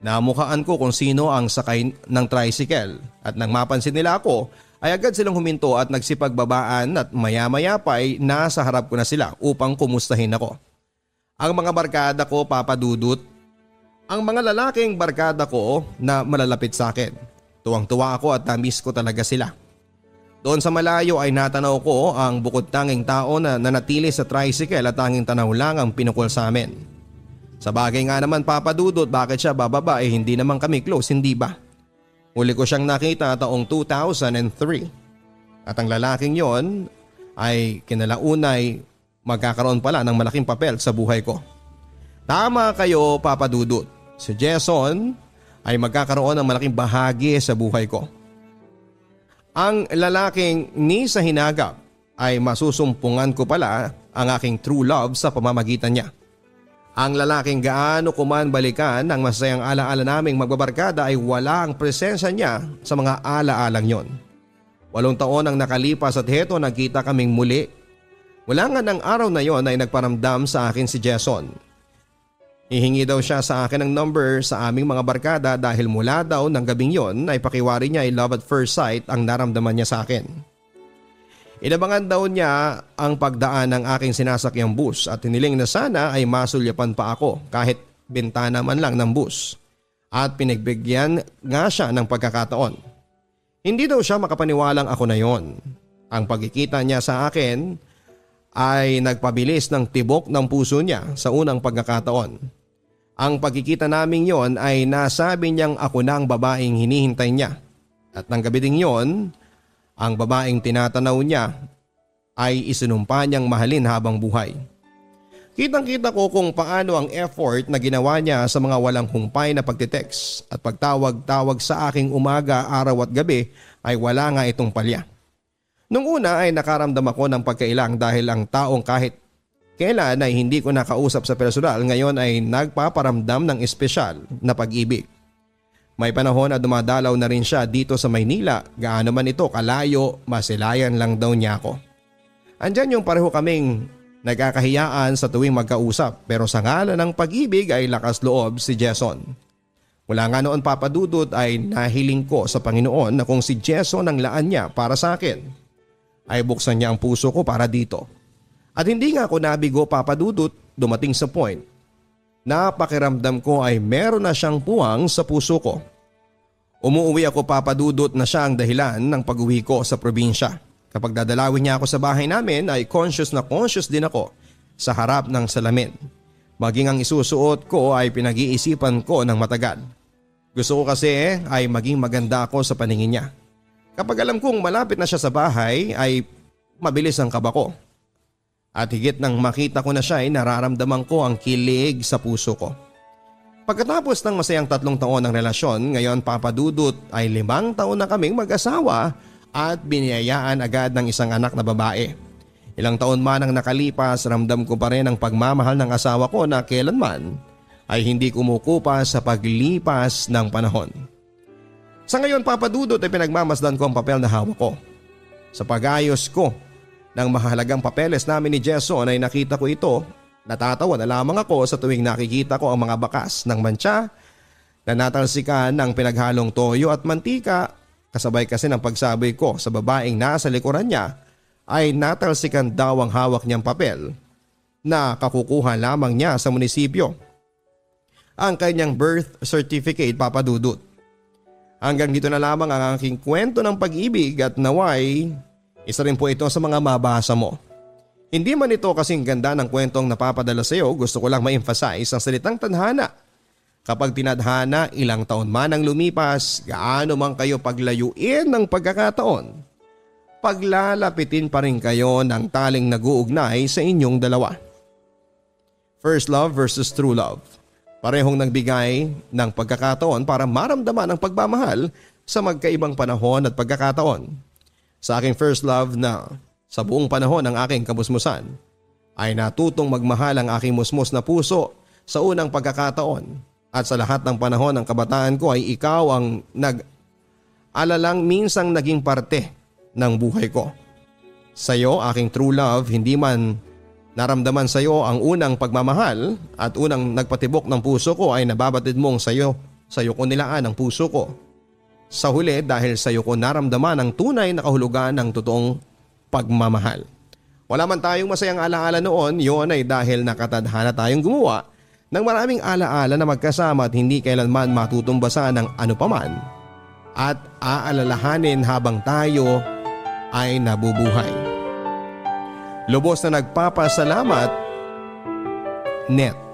Namukhaan ko kung sino ang sakay ng tricycle at nang mapansin nila ako ay agad silang huminto at nagsipagbabaan at maya-maya pa ay nasa harap ko na sila upang kumustahin ako. Ang mga barkada ko papadudot, ang mga lalaking barkada ko na malalapit sa akin. Tuwang-tuwa ako at na-miss ko talaga sila. Doon sa malayo ay natanaw ko ang bukod tanging tao na nanatili sa tricycle at tanging tanaw lang ang pinukol sa amin. Sa bagay nga naman papadudot bakit siya bababa hindi naman kami close, hindi ba? Uli ko siyang nakita taong 2003 at ang lalaking yon ay kinalaunay magkakaroon pala ng malaking papel sa buhay ko. Tama kayo papadudot, si Jason ay magkakaroon ng malaking bahagi sa buhay ko. Ang lalaking ni sa hinagap ay masusumpungan ko pala ang aking true love sa pamamagitan niya. Ang lalaking gaano ko man balikan ang masayang alaala naming magbabarkada ay wala ang presensya niya sa mga alaalang yon. 8 taon ang nakalipas at heto nagkita kaming muli. Wala nga ng araw na yon ay nagparamdam sa akin si Jason. Hihingi daw siya sa akin ng number sa aming mga barkada dahil mula daw ng gabing yon ay pakiwari niya ay love at first sight ang naramdaman niya sa akin. Inabangan daw niya ang pagdaan ng aking sinasakyang bus at hiniling na sana ay masulyapan pa ako kahit bintana man lang ng bus. At pinagbigyan nga siya ng pagkakataon. Hindi daw siya makapaniwalang ako na yon. Ang pagkikita niya sa akin ay nagpabilis ng tibok ng puso niya sa unang pagkakataon. Ang pagkikita naming yon ay nasabi niyang ako na ang babaeng hinihintay niya. At ng gabi ding yon, ang babaeng tinatanaw niya ay isinumpa niyang mahalin habang buhay. Kitang-kita ko kung paano ang effort na ginawa niya sa mga walang humpay na pagtitext at pagtawag-tawag sa aking umaga, araw at gabi ay wala nga itong palya. Nung una ay nakaramdam ako ng pagkailang dahil ang taong kahit kailan ay hindi ko nakausap sa personal ngayon ay nagpaparamdam ng espesyal na pag-ibig. May panahon na dumadalaw na rin siya dito sa Maynila, gaano man ito kalayo, masilayan lang daw niya ako. Andyan yung pareho kaming nagkakahiyaan sa tuwing magkausap pero sa ngalan ng pag-ibig ay lakas loob si Jason. Wala nga noon papadudot ay nahiling ko sa Panginoon na kung si Jason ang laan niya para sa akin ay buksan niya ang puso ko para dito. At hindi nga ako nabigo papadudot dumating sa point na pakiramdam ko ay meron na siyang puwang sa puso ko. Umuwi ako papadudot na siya ang dahilan ng pag-uwi ko sa probinsya. Kapag dadalawin niya ako sa bahay namin ay conscious na conscious din ako sa harap ng salamin. Maging ang isusuot ko ay pinag-iisipan ko ng matagal. Gusto ko kasi ay maging maganda ako sa paningin niya. Kapag alam kong malapit na siya sa bahay ay mabilis ang kaba ko. At higit nang makita ko na siya ay nararamdaman ko ang kilig sa puso ko. Pagkatapos ng masayang 3 taon ng relasyon, ngayon Papa Dudut ay 5 taon na kaming mag-asawa at biniyayaan agad ng isang anak na babae. Ilang taon man ang nakalipas, ramdam ko pa rin ang pagmamahal ng asawa ko na kailanman ay hindi kumukupas sa paglipas ng panahon. Sa ngayon Papa Dudut ay pinagmamasdan ko ang papel na hawak ko. Sa pag-ayos ko ng mahalagang papeles namin ni Jason ay nakita ko ito. Natatawa na lamang ako sa tuwing nakikita ko ang mga bakas ng mantsa na natalsikan ng pinaghalong toyo at mantika. Kasabay kasi ng pagsabi ko sa babaeng nasa likuran niya ay natalsikan daw ang hawak niyang papel na kakukuha lamang niya sa munisipyo. Ang kanyang birth certificate, Papa Dudut. Hanggang dito na lamang ang aking kwento ng pag-ibig at naway isa rin po ito sa mga mabasa mo. Hindi man ito kasing ganda ng kwentong napapadala sa iyo, gusto ko lang ma-emphasize ang salitang tadhana. Kapag tinadhana, ilang taon man ang lumipas, gaano man kayo paglayuin ng pagkakataon, paglalapitin pa rin kayo ng taling nag-uugnay sa inyong dalawa. First love versus true love. Parehong nagbigay ng pagkakataon para maramdaman ang pagmamahal sa magkaibang panahon at pagkakataon. Sa aking first love na sa buong panahon ng aking kabusmusan ay natutong magmahal ang aking musmos na puso sa unang pagkakataon at sa lahat ng panahon ng kabataan ko ay ikaw ang nag-alalang minsang naging parte ng buhay ko. Sa iyo aking true love, hindi man naramdaman sa iyo ang unang pagmamahal at unang nagpatibok ng puso ko ay nababatid mong sa iyo ko nilaan ang puso ko. Sa huli dahil sa iyo ko naramdaman ang tunay na kahulugan ng totoong pagmamahal. Wala man tayong masayang alaala noon, yun ay dahil nakatadhana tayong gumawa ng maraming alaala na magkasama at hindi kailanman matutumbasan ng ano paman at aalalahanin habang tayo ay nabubuhay. Lubos na nagpapasalamat, Net.